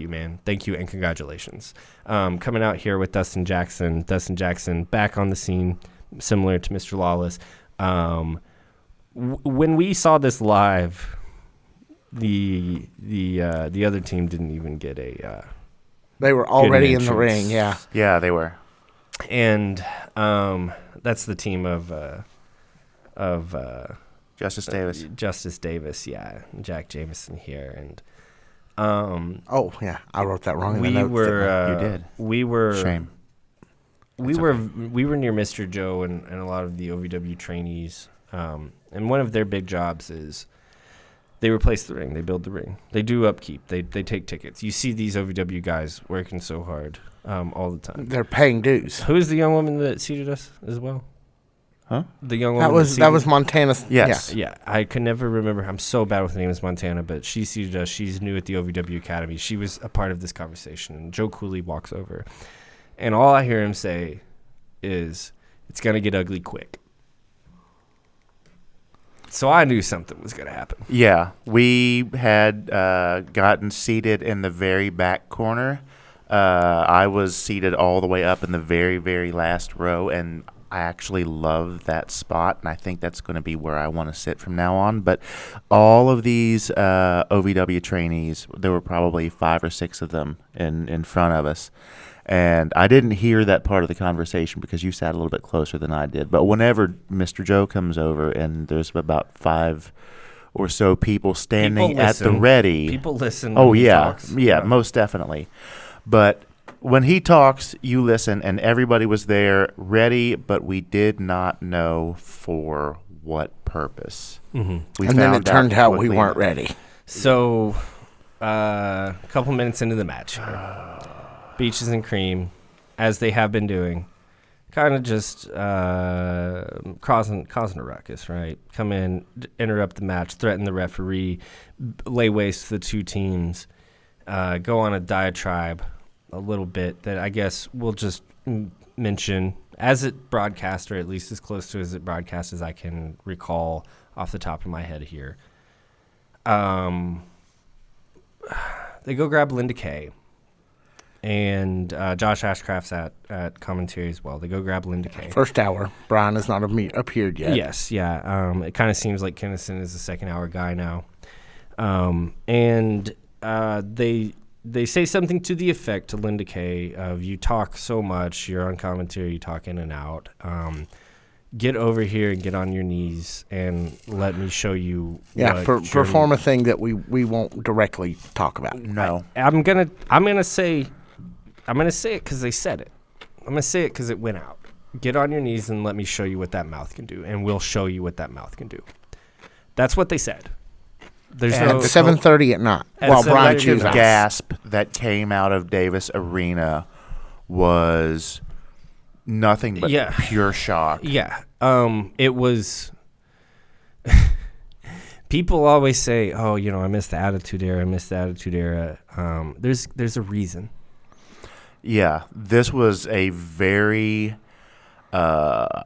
Speaker 1: man. Thank you, and congratulations. Coming out here with Dustin Jackson back on the scene, similar to Mr. Lawless. When we saw this live, the other team didn't even get a.
Speaker 3: They were already in the
Speaker 1: entrance.
Speaker 3: ring, yeah.
Speaker 2: Yeah, they were.
Speaker 1: And that's the team of
Speaker 2: Justice Davis.
Speaker 1: Justice Davis, yeah, Jack Jameson here, and
Speaker 3: Oh, yeah, I wrote that wrong.
Speaker 1: we were
Speaker 2: You did.
Speaker 1: we were
Speaker 2: Shame.
Speaker 1: we were near Mr. Joe and a lot of the OVW trainees, and one of their big jobs is they replace the ring, they build the ring, they do upkeep, they take tickets. You see these OVW guys working so hard all the time.
Speaker 3: They're paying dues.
Speaker 1: Who's the young woman that seated us as well?
Speaker 2: Huh?
Speaker 1: The young woman
Speaker 3: That was Montana's.
Speaker 2: Yes.
Speaker 1: Yeah, I can never remember. I'm so bad with names, Montana, but she seated us. She's new at the OVW Academy. She was a part of this conversation. And Joe Cooley walks over, and all I hear him say is, "It's gonna get ugly quick." So I knew something was gonna happen.
Speaker 2: Yeah, we had gotten seated in the very back corner. I was seated all the way up in the very, very last row, and I actually love that spot, and I think that's going to be where I want to sit from now on. But all of these OVW trainees, there were probably 5 or 6 of them in front of us. And I didn't hear that part of the conversation because you sat a little bit closer than I did. But whenever Mr. Joe comes over and there's about 5 or so people standing at the ready.
Speaker 1: People listen.
Speaker 2: Oh,
Speaker 1: when he
Speaker 2: yeah.
Speaker 1: talks.
Speaker 2: Yeah, most definitely. But when he talks, you listen, and everybody was there ready, but we did not know for what purpose.
Speaker 1: Mm-hmm.
Speaker 3: And then it turned out we weren't ready.
Speaker 1: So, a couple minutes into the match, Beaches and Cream, as they have been doing, kind of just causing a ruckus, right? Come in, interrupt the match, threaten the referee, lay waste to the two teams, go on a diatribe a little bit that I guess we'll just mention as it broadcast, or at least as close to as it broadcast as I can recall off the top of my head here. They go grab Linda Kay. And Josh Ashcraft's at commentary as well. They go grab Linda Kay.
Speaker 3: First hour. Brian has not appeared yet.
Speaker 1: Yes, yeah. It kind of seems like Kinnison is the second hour guy now. And they say something to the effect to Linda Kay of, you talk so much, you're on commentary, you talk in and out. Get over here and get on your knees and let me show you.
Speaker 3: Yeah, perform a thing that we won't directly talk about.
Speaker 2: No.
Speaker 1: I'm gonna say it because they said it. I'm gonna say it because it went out. Get on your knees and let me show you what that mouth can do, and we'll show you what that mouth can do. That's what they said. There's
Speaker 3: at 7:30 at night.
Speaker 1: While Brian
Speaker 2: The gasp that came out of Davis Arena was nothing but pure shock.
Speaker 1: Yeah. It was. People always say, "Oh, I miss the Attitude Era." There's a reason.
Speaker 2: Yeah, this was a very kind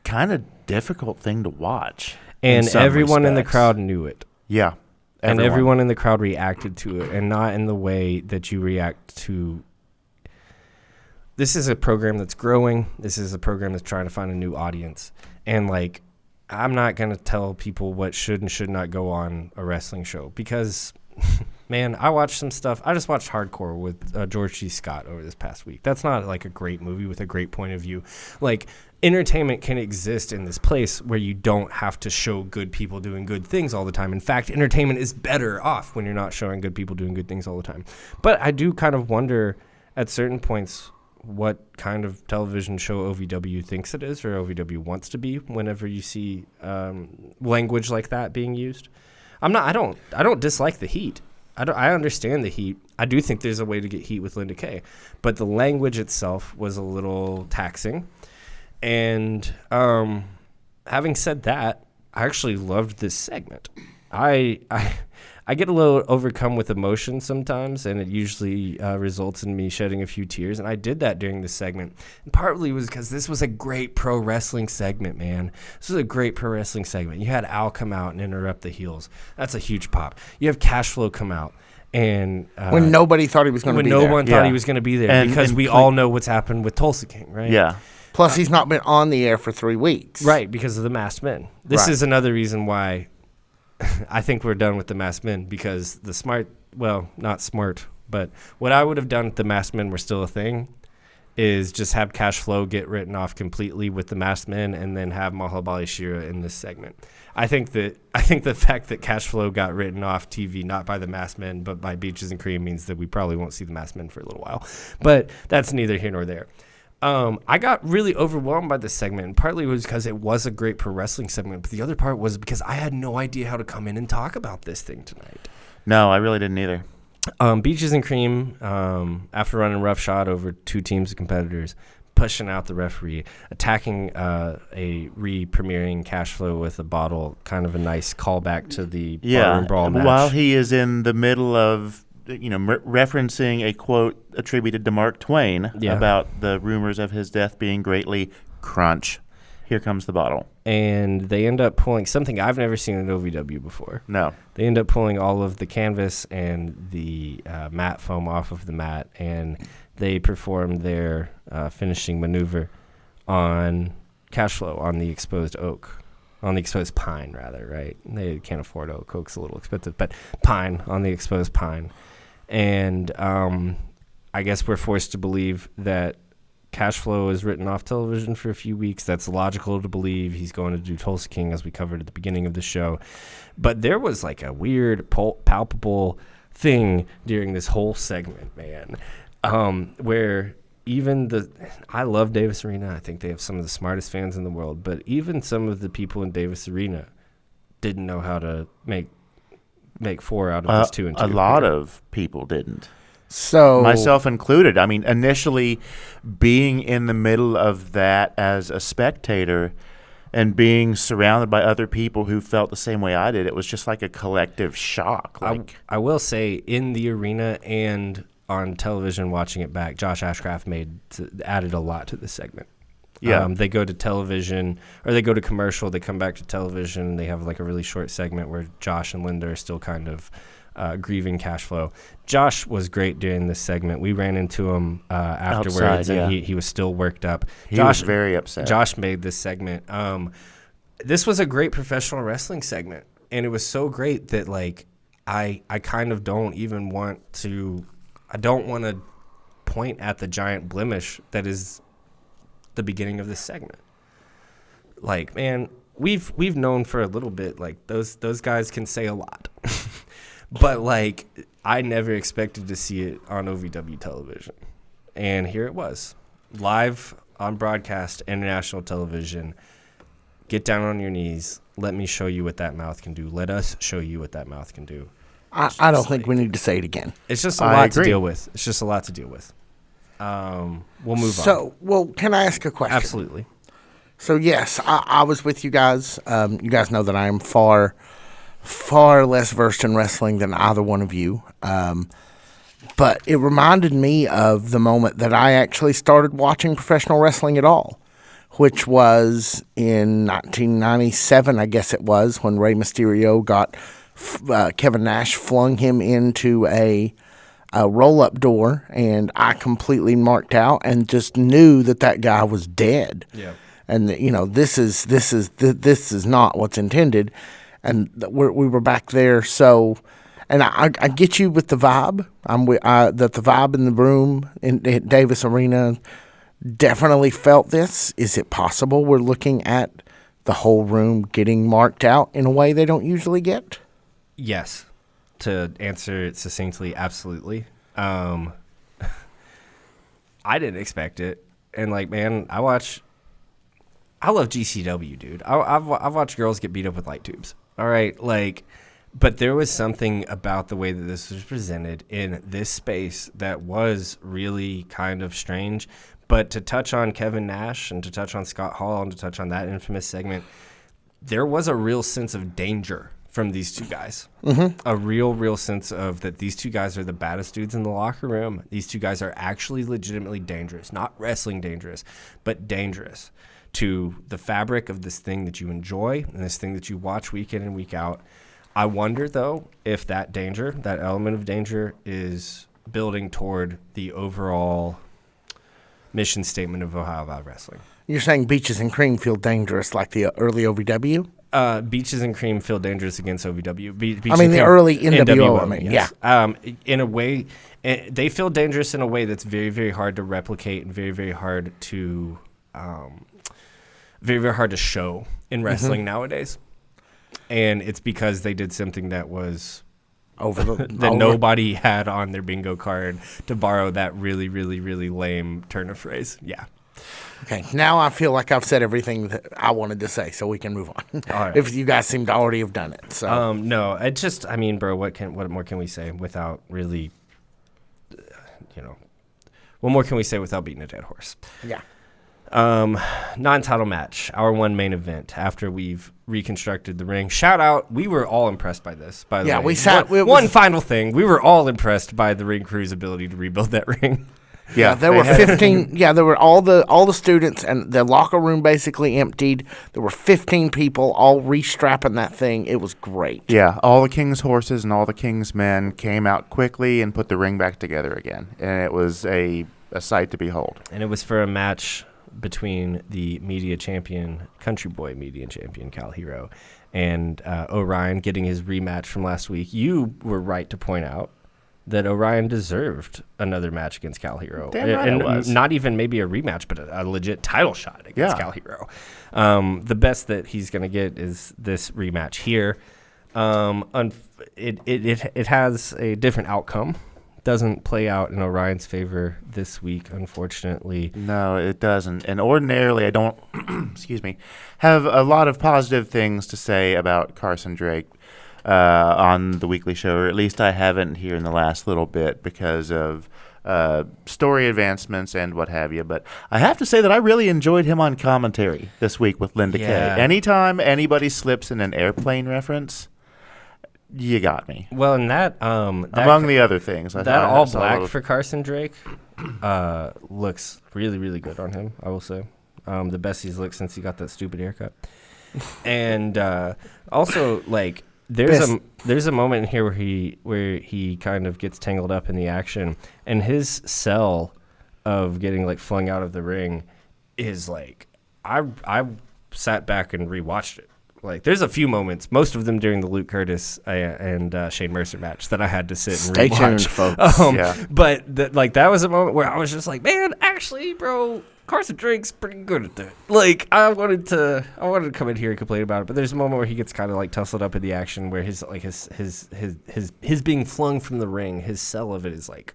Speaker 2: of difficult thing to watch.
Speaker 1: And everyone in the crowd knew it.
Speaker 2: Yeah.
Speaker 1: And everyone in the crowd reacted to it, and not in the way that you react to. This is a program that's growing. This is a program that's trying to find a new audience. And, I'm not going to tell people what should and should not go on a wrestling show because, man, I watched some stuff. I just watched Hardcore with George C. Scott over this past week. That's not, a great movie with a great point of view. Entertainment can exist in this place where you don't have to show good people doing good things all the time. In fact, entertainment is better off when you're not showing good people doing good things all the time. But I do kind of wonder at certain points what kind of television show OVW thinks it is, or OVW wants to be, whenever you see language like that being used. I don't dislike the heat. I understand the heat. I do think there's a way to get heat with Linda Kay, but the language itself was a little taxing. And having said that, I actually loved this segment. I get a little overcome with emotion sometimes, and it usually results in me shedding a few tears. And I did that during this segment. And partly was because this was a great pro wrestling segment, man. This was a great pro wrestling segment. You had Al come out and interrupt the heels. That's a huge pop. You have Cashflow come out. And
Speaker 3: when nobody thought he was going to be there.
Speaker 1: When no one thought he was going to be there. Because we all know what's happened with Tulsa King, right?
Speaker 2: Yeah.
Speaker 3: Plus, he's not been on the air for 3 weeks.
Speaker 1: Right, because of the Masked Men. This is another reason why I think we're done with the Masked Men, because not smart, but what I would have done if the Masked Men were still a thing is just have Cash Flow get written off completely with the Masked Men and then have Mahabali Shira in this segment. I think the fact that Cash Flow got written off TV not by the Masked Men but by Beaches and Cream means that we probably won't see the Masked Men for a little while. But that's neither here nor there. I got really overwhelmed by this segment, and partly it was because it was a great pro wrestling segment, but the other part was because I had no idea how to come in and talk about this thing tonight.
Speaker 2: No, I really didn't either.
Speaker 1: Beaches and Cream, after running roughshod over 2 teams of competitors, pushing out the referee, attacking a re-premiering Cash Flow with a bottle, kind of a nice callback to the barroom brawl match.
Speaker 2: While he is in the middle of referencing a quote attributed to Mark Twain about the rumors of his death being greatly crunch. Here comes the bottle.
Speaker 1: And they end up pulling something I've never seen at OVW before.
Speaker 2: No.
Speaker 1: They end up pulling all of the canvas and the matte foam off of the mat and they performed their finishing maneuver on Cash Flow on the exposed oak, on the exposed pine, rather, right? They can't afford oak. Oak's a little expensive, but pine, on the exposed pine. And I guess we're forced to believe that Cash Flow is written off television for a few weeks. That's logical to believe. He's going to do Tulsa King, as we covered at the beginning of the show. But there was like a weird, palpable thing during this whole segment, man, where even I love Davis Arena. I think they have some of the smartest fans in the world. But even some of the people in Davis Arena didn't know how to make 4 out of this 2 and 2.
Speaker 2: A lot of people didn't.
Speaker 3: So
Speaker 2: myself included. I mean, initially being in the middle of that as a spectator and being surrounded by other people who felt the same way I did, it was just like a collective shock. Like
Speaker 1: I will say, in the arena and on television watching it back, Josh Ashcraft added a lot to this segment.
Speaker 2: Yeah.
Speaker 1: They go to television, or they go to commercial, they come back to television, they have like a really short segment where Josh and Linda are still kind of grieving Cash Flow. Josh was great during this segment. We ran into him afterwards,
Speaker 2: outside,
Speaker 1: and he was still worked up.
Speaker 2: He was very upset.
Speaker 1: Josh made this segment. This was a great professional wrestling segment, and it was so great that like I kind of don't even want to. I don't want to point at the giant blemish that is the beginning of this segment. Like, man, we've known for a little bit, like those guys can say a lot. But like I never expected to see it on OVW television. And here it was. Live on broadcast, international television. Get down on your knees. Let me show you what that mouth can do. Let us show you what that mouth can do.
Speaker 3: I don't think we need to say it again.
Speaker 1: It's just a lot to deal with. It's just a lot to deal with. We'll move on.
Speaker 3: So, well, can I ask a question?
Speaker 1: Absolutely.
Speaker 3: So, yes, I was with you guys. You guys know that I am far less versed in wrestling than either one of you. But it reminded me of the moment that I actually started watching professional wrestling at all, which was in 1997, I guess it was, when Rey Mysterio got Kevin Nash flung him into a roll-up door, and I completely marked out and just knew that guy was dead.
Speaker 1: Yeah.
Speaker 3: And this is not what's intended. And we were back there, so, and I get you with the vibe. That the vibe in the room in Davis Arena definitely felt this. Is it possible we're looking at the whole room getting marked out in a way they don't usually get?
Speaker 1: Yes. To answer it succinctly, absolutely. I didn't expect it, and like, man, I love GCW, dude. I've watched girls get beat up with light tubes. All right, like, but there was something about the way that this was presented in this space that was really kind of strange. But to touch on Kevin Nash and to touch on Scott Hall and to touch on that infamous segment, there was a real sense of danger from these two guys. Mm-hmm. A real sense of that these two guys are the baddest dudes in the locker room. These two guys are actually legitimately dangerous, not wrestling dangerous, but dangerous to the fabric of this thing that you enjoy and this thing that you watch week in and week out. I wonder, though, if that danger, that element of danger, is building toward the overall mission statement of Ohio Wrestling.
Speaker 3: You're saying Beaches and Cream feel dangerous like the early OVW?
Speaker 1: Beaches and Cream feel dangerous against OVW.
Speaker 3: The early NWO,
Speaker 1: yes.
Speaker 3: Yeah.
Speaker 1: In a way, they feel dangerous in a way that's very, very hard to replicate and very, very hard to show in wrestling nowadays. And it's because they did something that was nobody had on their bingo card, to borrow that really, really, really lame turn of phrase. Yeah.
Speaker 3: Okay, now I feel like I've said everything that I wanted to say, so we can move on.
Speaker 1: All right.
Speaker 3: If you guys seem to already have done it. So.
Speaker 1: No, it just, I mean, bro, what more can we say without really, what more can we say without beating a dead horse?
Speaker 3: Yeah.
Speaker 1: Non-title match, our one main event after we've reconstructed the ring. Shout out, we were all impressed by this, by the way.
Speaker 3: Yeah, we sat.
Speaker 1: One final thing, we were all impressed by the ring crew's ability to rebuild that ring.
Speaker 3: Yeah, there were 15. Yeah, there were all the students, and the locker room basically emptied. There were 15 people all restrapping that thing. It was great.
Speaker 2: Yeah, all the King's horses and all the King's men came out quickly and put the ring back together again, and it was a a sight to behold.
Speaker 1: And it was for a match between the country boy media champion, Cal Hero, and Orion getting his rematch from last week. You were right to point out that Orion deserved another match against Cal Hero.
Speaker 2: Damn right
Speaker 1: and
Speaker 2: it was.
Speaker 1: Not even maybe a rematch, but a legit title shot against
Speaker 2: Yeah.
Speaker 1: Cal Hero. The best that he's going to get is this rematch here. It has a different outcome. Doesn't play out in Orion's favor this week, unfortunately.
Speaker 2: No, it doesn't. And ordinarily, I don't, excuse me, have a lot of positive things to say about Carson Drake on the weekly show, or at least I haven't here in the last little bit because of story advancements and what have you. But I have to say that I really enjoyed him on commentary this week with Linda
Speaker 1: Yeah.
Speaker 2: Kay. Anytime anybody slips in an airplane reference, you got me.
Speaker 1: Well, and that
Speaker 2: Among the other things.
Speaker 1: that all black for Carson Drake looks really, really good on him, I will say. The best he's looked since he got that stupid haircut. And also, like, there's a moment in here where he kind of gets tangled up in the action, and his sell of getting, like, flung out of the ring is, like, I sat back and rewatched it. Like, there's a few moments, most of them during the Luke Curtis and Shane Mercer match, that I had to sit and
Speaker 3: Stay
Speaker 1: rewatch.
Speaker 3: tuned, folks.
Speaker 2: Yeah.
Speaker 1: But that was a moment where I was just like, man, actually, bro, Carson Drake's pretty good at that. Like, I wanted to come in here and complain about it, but there's a moment where he gets kind of like tussled up in the action, where his being flung from the ring, his sell of it is like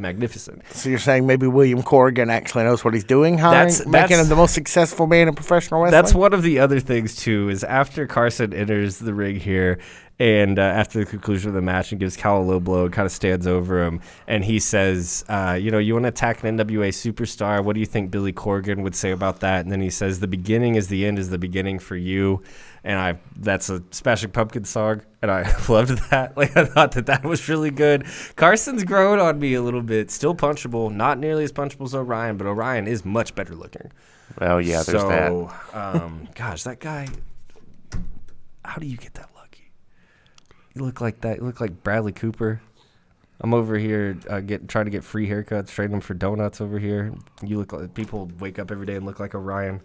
Speaker 1: magnificent.
Speaker 3: So you're saying maybe William Corrigan actually knows what he's doing, making
Speaker 1: That's
Speaker 3: him the most successful man in professional wrestling?
Speaker 1: That's one of the other things, too, is after Carson enters the ring here and after the conclusion of the match and gives Cal a low blow and kind of stands over him, and he says, you want to attack an NWA superstar. What do you think Billy Corgan would say about that? And then he says, the beginning is the end is the beginning for you. And that's a Smashing Pumpkins song, and I loved that. Like, I thought that was really good. Carson's grown on me a little bit. Still punchable, not nearly as punchable as Orion, but Orion is much better looking.
Speaker 2: Well, yeah, there's that.
Speaker 1: Gosh, that guy, how do you get that lucky? You look like that. You look like Bradley Cooper. I'm over here trying to get free haircuts, trading them for donuts over here. You look like people wake up every day and look like Orion.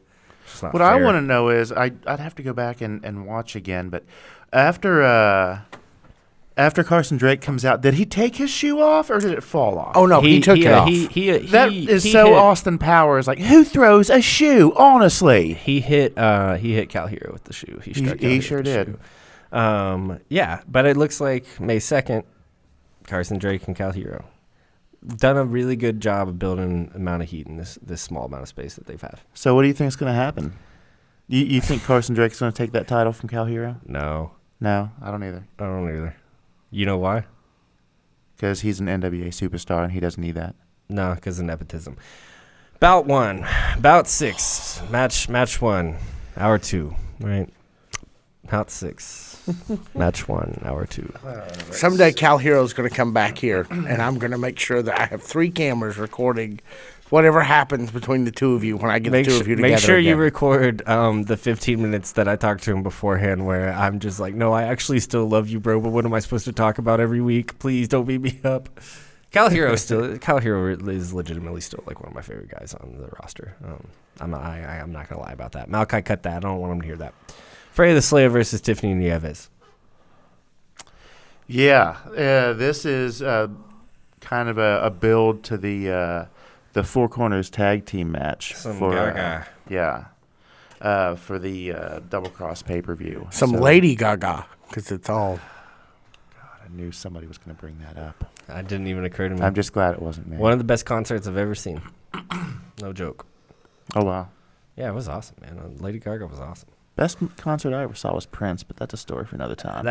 Speaker 2: What I want to know is, I'd have to go back and watch again, but after Carson Drake comes out, did he take his shoe off or did it fall off?
Speaker 3: Oh, no, he took it off.
Speaker 2: That is so Austin Powers. Like, who throws a shoe, honestly?
Speaker 1: He hit Cal Hero with the shoe.
Speaker 2: He sure did.
Speaker 1: Yeah, but it looks like May 2nd, Carson Drake and Cal Hero done a really good job of building an amount of heat in this small amount of space that they've had.
Speaker 2: So what do you think is going to happen? You think Carson Drake's going to take that title from Cal Hero?
Speaker 1: No,
Speaker 2: I don't either.
Speaker 1: I don't either. You know why?
Speaker 2: Because he's an NWA superstar and he doesn't need that.
Speaker 1: No, because of nepotism. Bout 1, bout 6, match 1, hour 2, right? Bout 6. Match 1, hour 2.
Speaker 3: Someday Cal Hero's going to come back here, and I'm going to make sure that I have 3 cameras recording whatever happens between the two of you when I get the two of you together.
Speaker 1: Make sure
Speaker 3: again.
Speaker 1: you record the 15 minutes that I talked to him beforehand where I'm just like, no, I actually still love you, bro, but what am I supposed to talk about every week? Please don't beat me up. Cal Hero is legitimately still like one of my favorite guys on the roster. I'm not going to lie about that. Malachi, cut that. I don't want him to hear that. Freya the Slayer versus Tiffany Nieves.
Speaker 2: Yeah, this is kind of a build to the Four Corners tag team match.
Speaker 1: Gaga.
Speaker 2: For the Double Cross pay-per-view.
Speaker 3: Some Lady Gaga, because it's all...
Speaker 2: God, I knew somebody was going to bring that up.
Speaker 1: That didn't even occur to me.
Speaker 2: I'm just glad it wasn't me.
Speaker 1: One of the best concerts I've ever seen. No joke.
Speaker 2: Oh, wow.
Speaker 1: Yeah, it was awesome, man. Lady Gaga was awesome.
Speaker 2: Best concert I ever saw was Prince, but that's a story for another time.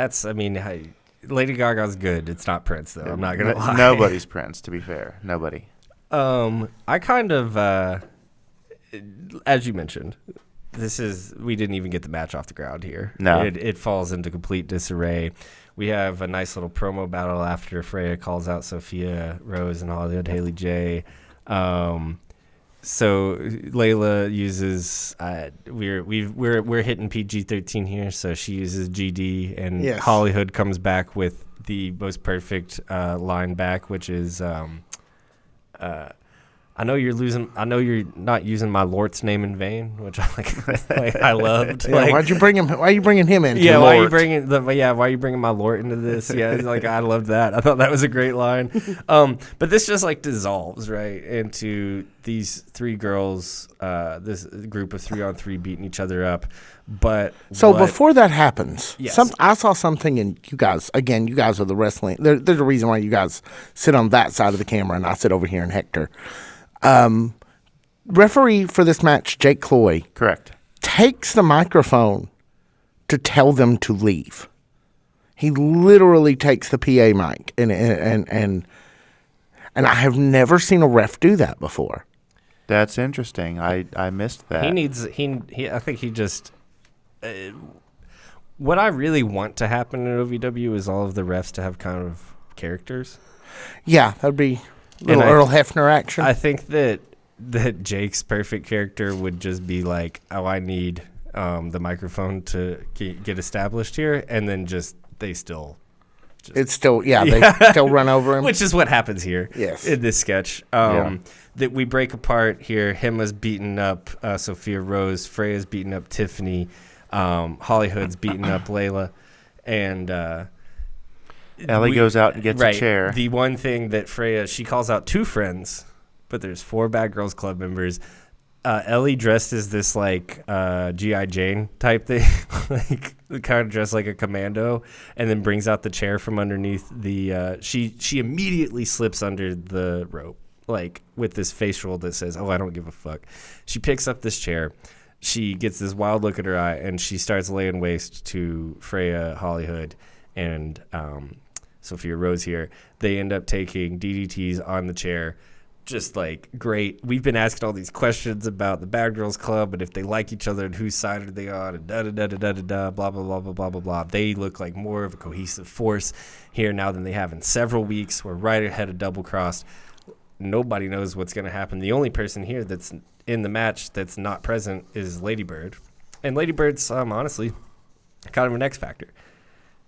Speaker 1: Lady Gaga's good. It's not Prince, though. I'm not going to lie.
Speaker 2: Nobody's Prince, to be fair. Nobody.
Speaker 1: I kind of, as you mentioned, we didn't even get the match off the ground here.
Speaker 2: No.
Speaker 1: It falls into complete disarray. We have a nice little promo battle after Freya calls out Sophia Rose and Hollywood Haley J. So Layla uses we're hitting PG-13 here, so she uses GD, and
Speaker 3: Yes.
Speaker 1: Hollywood comes back with the most perfect line back, which is I I know you're not using my Lort's name in vain, which I loved.
Speaker 3: Yeah, why are you bringing him in?
Speaker 1: Yeah, why are you bringing my Lort into this? Yeah, like I loved that. I thought that was a great line. But this just like dissolves right into these three girls, this group of 3-on-3 beating each other up. But
Speaker 3: before that happens,
Speaker 1: yes.
Speaker 3: I saw something, and you guys are the wrestling. There's a reason why you guys sit on that side of the camera, and I sit over here in Hector. Referee for this match, Jake Cloy,
Speaker 2: correct,
Speaker 3: takes the microphone to tell them to leave. He literally takes the PA mic, and I have never seen a ref do that before.
Speaker 2: That's interesting. I missed that.
Speaker 1: I think he just. What I really want to happen in OVW is all of the refs to have kind of characters.
Speaker 3: Yeah, that'd be a little Earl Hefner action.
Speaker 1: I think that Jake's perfect character would just be like, oh, I need the microphone to get established here, and then they still They still run over him. Which is what happens here
Speaker 3: in
Speaker 1: this sketch. That we break apart here. Himma's beating up Sophia Rose. Freya's beating up Tiffany. Hollyhood's beating up Layla. And
Speaker 2: Ellie goes out and gets a chair.
Speaker 1: The one thing that Freya, she calls out two friends, but there's 4 Bad Girls Club members. Ellie dressed as this like G.I. Jane type thing, like kind of dressed like a commando, and then brings out the chair from underneath the. She immediately slips under the rope, like with this face roll that says, "Oh, I don't give a fuck." She picks up this chair. She gets this wild look at her eye, and she starts laying waste to Freya, Hollyhood, and Sophia Rose here. They end up taking DDTs on the chair. Just like great. We've been asking all these questions about the Bad Girls Club and if they like each other and whose side are they on and da da da da da da blah blah blah blah blah blah blah. They look like more of a cohesive force here now than they have in several weeks. We're right ahead of Double Crossed. Nobody knows what's going to happen. The only person here that's in the match that's not present is Lady Bird, and Lady Bird's honestly kind of an X factor.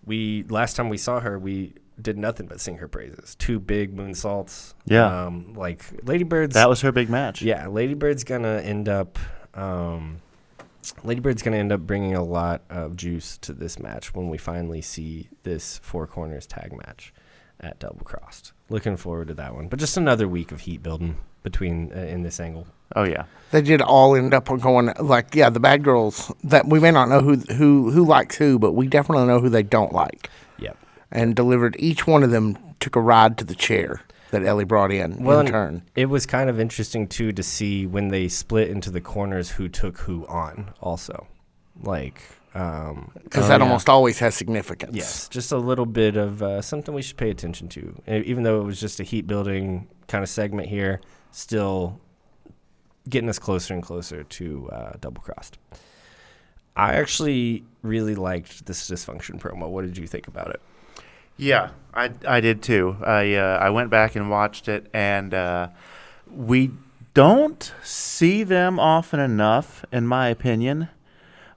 Speaker 1: Last time we saw her, we did nothing but sing her praises. 2 big moonsaults.
Speaker 2: Yeah.
Speaker 1: Like Lady Bird's.
Speaker 2: That was her big match.
Speaker 1: Yeah. Lady Bird's gonna end up bringing a lot of juice to this match when we finally see this 4 corners tag match at Double Crossed. Looking forward to that one. But just another week of heat building between in this angle.
Speaker 2: Oh yeah.
Speaker 3: They did all end up going the Bad Girls that we may not know who likes who, but we definitely know who they don't like.
Speaker 1: Yep.
Speaker 3: And delivered each one of them took a ride to the chair that Ellie brought in turn.
Speaker 1: It was kind of interesting too to see when they split into the corners who took who on also. Like
Speaker 3: because that almost always has significance.
Speaker 1: Yes, just a little bit of something we should pay attention to. Even though it was just a heat building kind of segment here, still getting us closer and closer to Double Crossed. I actually really liked this Dysfunction promo. What did you think about it?
Speaker 2: Yeah, I did too. I went back and watched it, and we don't see them often enough, in my opinion.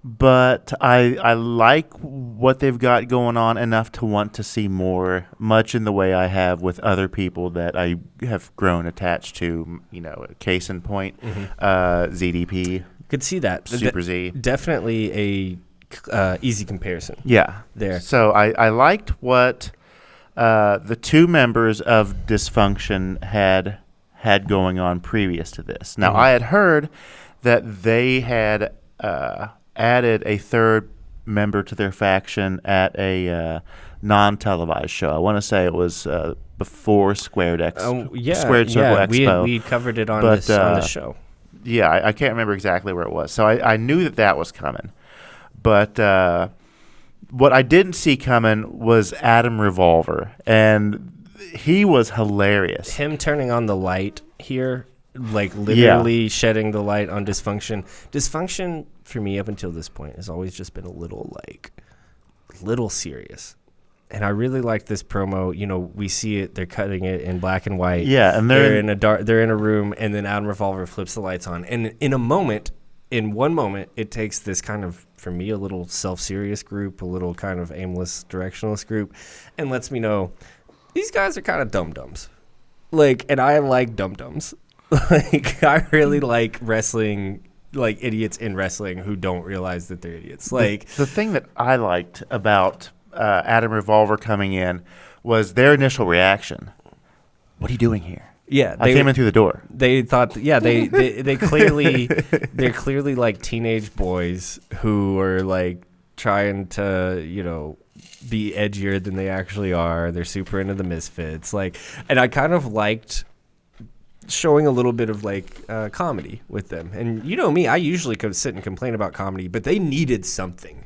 Speaker 2: But I like what they've got going on enough to want to see more, much in the way I have with other people that I have grown attached to. You know, case in point, ZDP.
Speaker 1: Could see that.
Speaker 2: Super Z.
Speaker 1: Definitely a easy comparison.
Speaker 2: Yeah.
Speaker 1: There.
Speaker 2: So I liked what the 2 members of Dysfunction had going on previous to this. Now, I had heard that they had added a 3rd member to their faction at a non-televised show. I want to say it was before Squared Circle Expo.
Speaker 1: We covered it on the show.
Speaker 2: Yeah, I can't remember exactly where it was. So I knew that was coming. But what I didn't see coming was Adam Revolver, and he was hilarious.
Speaker 1: Him turning on the light here, like literally shedding the light on Dysfunction. Dysfunction, for me, up until this point, has always just been a little serious. And I really like this promo. You know, we see it; they're cutting it in black and white.
Speaker 2: Yeah, and
Speaker 1: they're in a room, and then Adam Revolver flips the lights on, and in one moment, it takes this kind of, for me, a little self-serious group, a little kind of aimless, directionless group, and lets me know these guys are kind of dum-dums. Like, and I like dum-dums. Like, I really like wrestling, like idiots in wrestling who don't realize that they're idiots. Like,
Speaker 2: the thing that I liked about Adam Revolver coming in was their initial reaction. What are you doing here?
Speaker 1: yeah,
Speaker 2: I came in through the door.
Speaker 1: They thought, they clearly, they're clearly like teenage boys who are like trying to, be edgier than they actually are. They're super into the Misfits, like, and I kind of liked showing a little bit of like comedy with them. And you know me, I usually could sit and complain about comedy, but they needed something.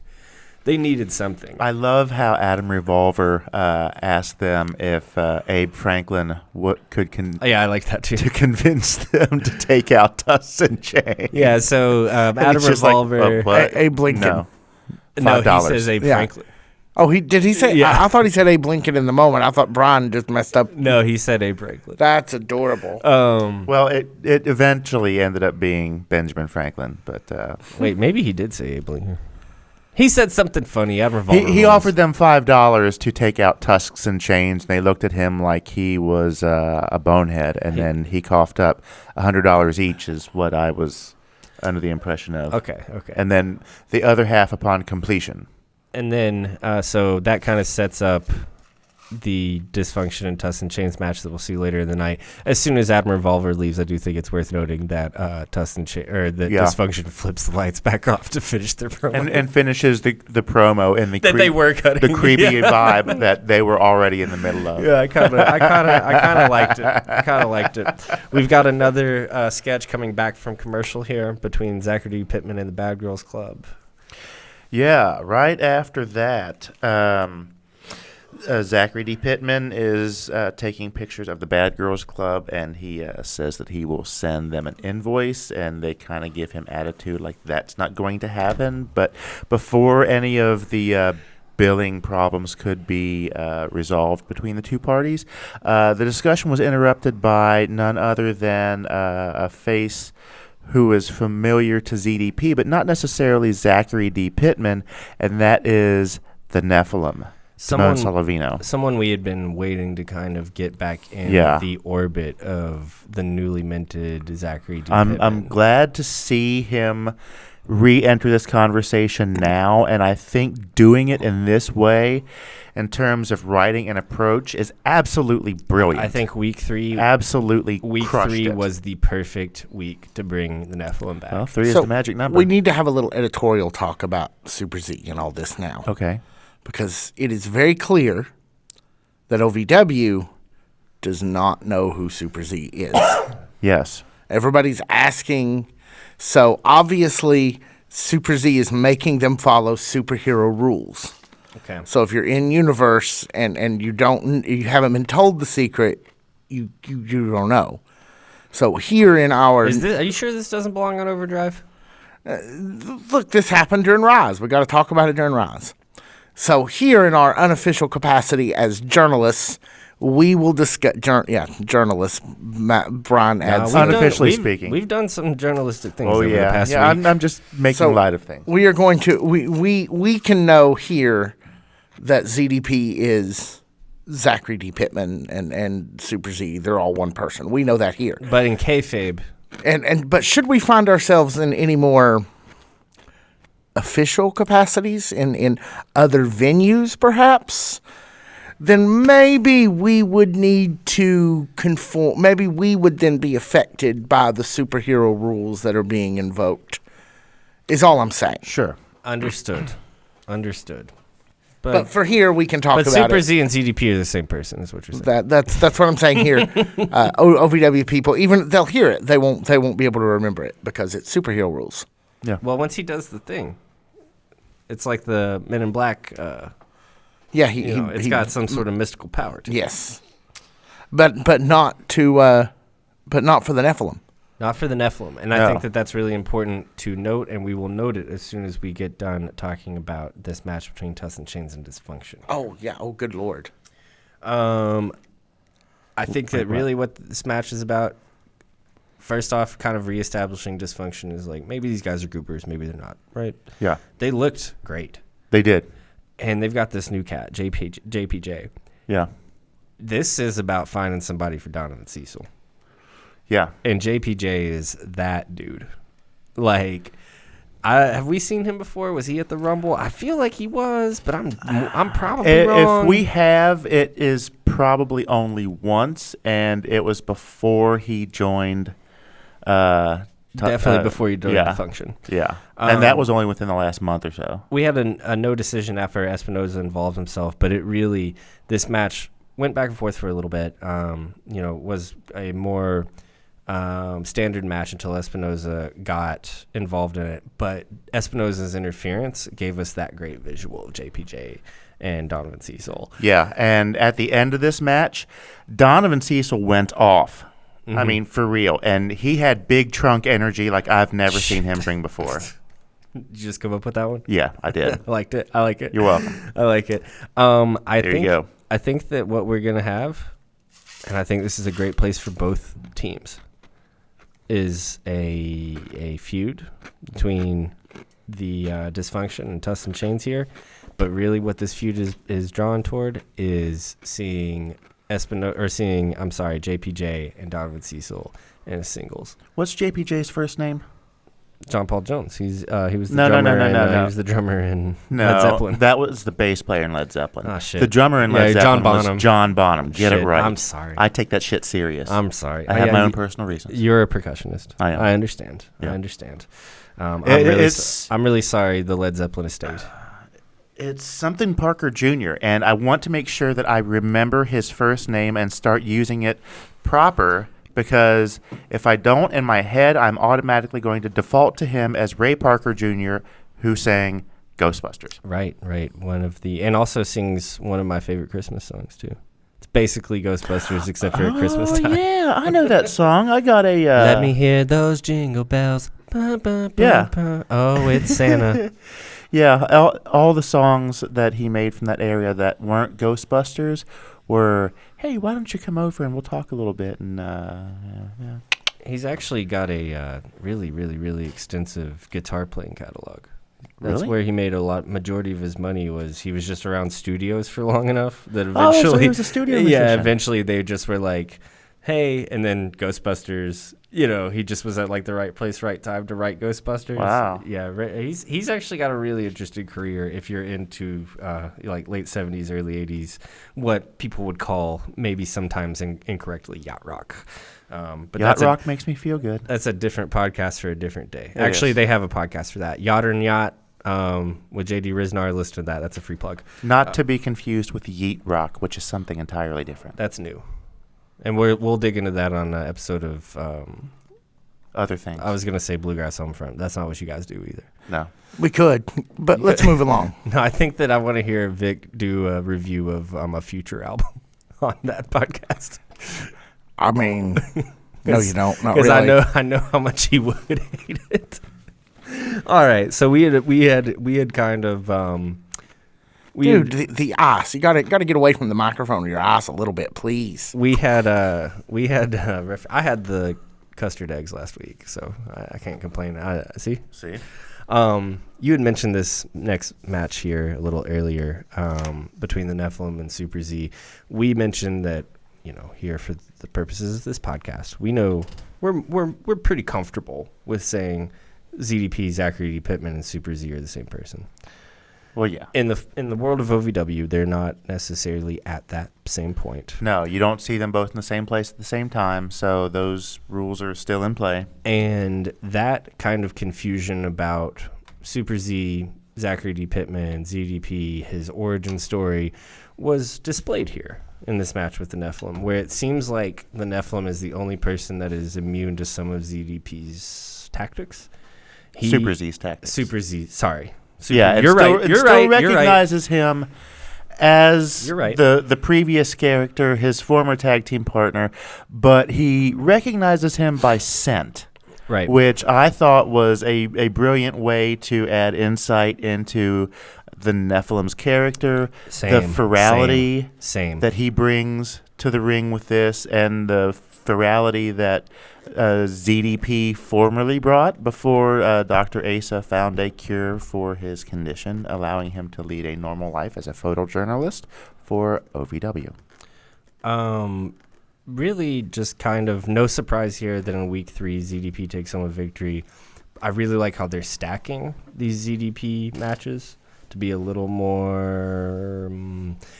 Speaker 1: I love how Adam Revolver asked them if Abe Franklin I like that too.
Speaker 2: to convince them to take out Tuss and Chain.
Speaker 1: Yeah, so Adam Revolver.
Speaker 3: Abe Lincoln.
Speaker 1: No,
Speaker 2: $5.
Speaker 1: he says Abe
Speaker 3: Yeah.
Speaker 1: Franklin.
Speaker 3: Oh, did he say?
Speaker 1: Yeah.
Speaker 3: I thought he said Abe Lincoln in the moment. I thought Brian just messed up.
Speaker 1: No, he said Abe Franklin.
Speaker 3: That's adorable.
Speaker 2: Well, it eventually ended up being Benjamin Franklin, but
Speaker 1: Wait, maybe he did say Abe Lincoln. He said something funny. Adam Revolver.
Speaker 2: he offered them $5 to take out Tusks and Chains, and they looked at him like he was a bonehead, and then he coughed up $100 each is what I was under the impression of.
Speaker 1: Okay.
Speaker 2: And then the other half upon completion.
Speaker 1: And then, so that kind of sets up the Dysfunction and Tuss and Chains match that we'll see later in the night. As soon as Adam Revolver leaves, I do think it's worth noting that Tuss and Dysfunction flips the lights back off to finish their promo.
Speaker 2: And finishes the promo in the
Speaker 1: they were cutting.
Speaker 2: the creepy vibe that they were already in the middle of.
Speaker 1: Yeah, I kind of liked it. We've got another sketch coming back from commercial here between Zachary D. Pittman and the Bad Girls Club.
Speaker 2: Yeah, right after that, Zachary D. Pittman is taking pictures of the Bad Girls Club, and he says that he will send them an invoice, and they kind of give him attitude like that's not going to happen. But before any of the billing problems could be resolved between the two parties, the discussion was interrupted by none other than a face who is familiar to ZDP, but not necessarily Zachary D. Pittman, and that is the Nephilim, Simone Salavino.
Speaker 1: Someone we had been waiting to kind of get back in the orbit of the newly minted Zachary D. Pittman.
Speaker 2: I'm glad to see him re-enter this conversation now, and I think doing it in this way in terms of writing and approach is absolutely brilliant.
Speaker 1: I think week 3 was the perfect week to bring the Nephilim back.
Speaker 2: Well, 3 is the magic number.
Speaker 3: We need to have a little editorial talk about Super Z and all this now.
Speaker 2: Okay.
Speaker 3: Because it is very clear that OVW does not know who Super Z is.
Speaker 2: Yes.
Speaker 3: Everybody's asking. So obviously, Super Z is making them follow superhero rules.
Speaker 1: Okay.
Speaker 3: So if you're in universe and you haven't been told the secret, you don't know. So here in our
Speaker 1: are you sure this doesn't belong on Overdrive?
Speaker 3: Look, this happened during Rise. We got to talk about it during Rise. So here in our unofficial capacity as journalists, we will discuss. Journalists. Brian adds.
Speaker 2: Unofficially speaking,
Speaker 1: we've done some journalistic things.
Speaker 2: Oh
Speaker 1: over the past
Speaker 2: yeah.
Speaker 1: week.
Speaker 2: I'm just making light of things.
Speaker 3: We are going to. We can know here that ZDP is Zachary D. Pittman and Super Z. They're all one person. We know that here.
Speaker 1: But in kayfabe.
Speaker 3: But should we find ourselves in any more official capacities in other venues, perhaps? Then maybe we would need to conform. Maybe we would then be affected by the superhero rules that are being invoked. Is all I'm saying.
Speaker 2: Sure.
Speaker 1: Understood.
Speaker 3: But for here, we can talk about it.
Speaker 1: But Super Z and ZDP are the same person, is what you're saying.
Speaker 3: That's what I'm saying here. OVW people, even they'll hear it, they won't be able to remember it because it's superhero rules.
Speaker 2: Yeah.
Speaker 1: Well, once he does the thing, it's like the Men in Black. It's got some sort of mystical power to it.
Speaker 3: Yes, but not for the Nephilim.
Speaker 1: Not for the Nephilim. And I think that that's really important to note, and we will note it as soon as we get done talking about this match between Tuss and Chains and Dysfunction.
Speaker 3: Oh, yeah. Oh, good Lord.
Speaker 1: I think that really what this match is about, first off, kind of reestablishing Dysfunction is like, maybe these guys are goopers, maybe they're not, right?
Speaker 2: Yeah.
Speaker 1: They looked great.
Speaker 2: They did.
Speaker 1: And they've got this new cat, JPJ.
Speaker 2: Yeah.
Speaker 1: This is about finding somebody for Donovan Cecil.
Speaker 2: Yeah.
Speaker 1: And JPJ is that dude. Like, have we seen him before? Was he at the Rumble? I feel like he was, but I'm probably wrong.
Speaker 2: If we have, it is probably only once, and it was before he joined.
Speaker 1: Definitely before you joined
Speaker 2: yeah.
Speaker 1: the function.
Speaker 2: Yeah, and that was only within the last month or so.
Speaker 1: We had a no decision after Espinoza involved himself, but this match went back and forth for a little bit. Was a more standard match until Espinoza got involved in it. But Espinoza's interference gave us that great visual of JPJ and Donovan Cecil.
Speaker 2: Yeah, and at the end of this match, Donovan Cecil went off. Mm-hmm. I mean, for real. And he had big trunk energy like I've never seen him bring before.
Speaker 1: Did you just come up with that one?
Speaker 2: Yeah, I did.
Speaker 1: I liked it. I like it.
Speaker 2: You're welcome.
Speaker 1: I like it.
Speaker 2: There you go.
Speaker 1: I think that what we're going to have, and I think this is a great place for both teams, is a feud between the Dysfunction and Tuss and Chains here. But really what this feud is drawn toward is seeing JPJ and Donovan Cecil in a singles.
Speaker 2: What's JPJ's first name?
Speaker 1: John Paul Jones. He was the drummer. No. He was the drummer in Led Zeppelin.
Speaker 2: That was the bass player in Led Zeppelin.
Speaker 1: Oh shit.
Speaker 2: The drummer in Led Zeppelin was John Bonham. Get
Speaker 1: it
Speaker 2: right.
Speaker 1: I'm sorry.
Speaker 2: I take that shit serious.
Speaker 1: I'm sorry.
Speaker 2: I have my own personal reasons.
Speaker 1: You're a percussionist.
Speaker 2: I am.
Speaker 1: I understand.
Speaker 2: Yeah.
Speaker 1: I understand. I'm really sorry. The Led Zeppelin estate.
Speaker 2: It's something Parker Jr., and I want to make sure that I remember his first name and start using it proper, because if I don't in my head, I'm automatically going to default to him as Ray Parker Jr., who sang Ghostbusters.
Speaker 1: Right. And also sings one of my favorite Christmas songs, too. It's basically Ghostbusters, except for at Christmas time.
Speaker 2: Yeah, I know that song. I got a...
Speaker 1: Let me hear those jingle bells. Ba, ba, ba,
Speaker 2: Yeah.
Speaker 1: ba. Oh, it's Santa.
Speaker 2: Yeah, all the songs that he made from that area that weren't Ghostbusters were, hey, why don't you come over and we'll talk a little bit? And yeah.
Speaker 1: He's actually got a really, really, really extensive guitar playing catalog. That's
Speaker 2: Really?
Speaker 1: where he made majority of his money was he was just around studios for long enough that eventually...
Speaker 2: so he was a studio musician.
Speaker 1: Yeah, eventually they just were like, hey, and then Ghostbusters... he just was at like the right place, right time to write Ghostbusters.
Speaker 2: Wow.
Speaker 1: Yeah, he's actually got a really interesting career if you're into like late 70s, early 80s, what people would call maybe sometimes incorrectly yacht rock. But
Speaker 2: Yacht rock makes me feel good.
Speaker 1: That's a different podcast for a different day.
Speaker 2: It
Speaker 1: Actually,
Speaker 2: is.
Speaker 1: they have a podcast for that. Yacht and Yacht with JD Riznar listed that. That's a free plug.
Speaker 2: Not to be confused with yeet rock, which is something entirely different.
Speaker 1: That's new. And we'll dig into that on an episode of...
Speaker 2: Other things.
Speaker 1: I was going to say Bluegrass Homefront. That's not what you guys do either.
Speaker 2: No.
Speaker 3: We could, but let's move along.
Speaker 1: No, I think that I want to hear Vic do a review of a future album on that podcast.
Speaker 3: I mean, no, you don't. Not
Speaker 1: Because
Speaker 3: really.
Speaker 1: I know how much he would hate it. All right, so we had kind of
Speaker 3: Dude, the ice. You gotta get away from the microphone or your ice a little bit, please.
Speaker 1: I had the custard eggs last week, so I can't complain. See. You had mentioned this next match here a little earlier between the Nephilim and Super Z. We mentioned that here for the purposes of this podcast, we know we're pretty comfortable with saying ZDP, Zachary D. Pittman, and Super Z are the same person.
Speaker 2: Well, yeah.
Speaker 1: In the world of OVW, they're not necessarily at that same point.
Speaker 2: No, you don't see them both in the same place at the same time, so those rules are still in play.
Speaker 1: And that kind of confusion about Super Z, Zachary D. Pittman, ZDP, his origin story, was displayed here in this match with the Nephilim, where it seems like the Nephilim is the only person that is immune to some of ZDP's tactics.
Speaker 2: Super Z's tactics.
Speaker 1: Super Z, sorry.
Speaker 2: Yeah, it still recognizes him as the previous character, his former tag team partner, but he recognizes him by scent,
Speaker 1: right?
Speaker 2: Which I thought was a brilliant way to add insight into the Nephilim's character, the ferality that he brings to the ring with this, and the ferality that ZDP formerly brought before Dr. Asa found a cure for his condition, allowing him to lead a normal life as a photojournalist for OVW.
Speaker 1: really just kind of no surprise here that in week 3, ZDP takes home a victory. I really like how they're stacking these ZDP matches to be a little more,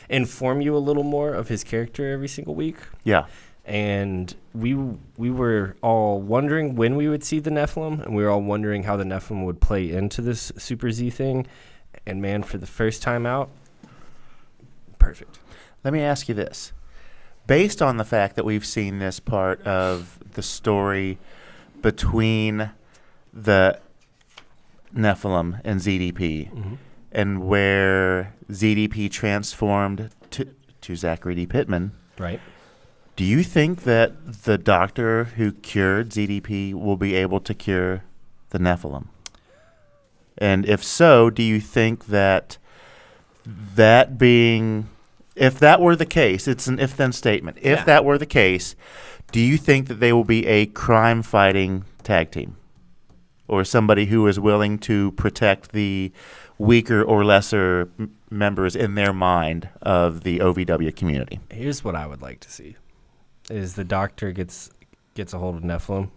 Speaker 1: inform you a little more of his character every single week.
Speaker 2: Yeah.
Speaker 1: And we were all wondering when we would see the Nephilim, and we were all wondering how the Nephilim would play into this Super Z thing. And man, for the first time out, perfect.
Speaker 2: Let me ask you this. Based on the fact that we've seen this part of the story between the Nephilim and ZDP, and where ZDP transformed to Zachary D. Pittman,
Speaker 1: right?
Speaker 2: Do you think that the doctor who cured ZDP will be able to cure the Nephilim? And if so, do you think that being, if that were the case, it's an if-then statement. If that were the case, do you think that they will be a crime-fighting tag team? Or somebody who is willing to protect the weaker or lesser members in their mind of the OVW community?
Speaker 1: Here's what I would like to see. Is the doctor gets a hold of Nephilim,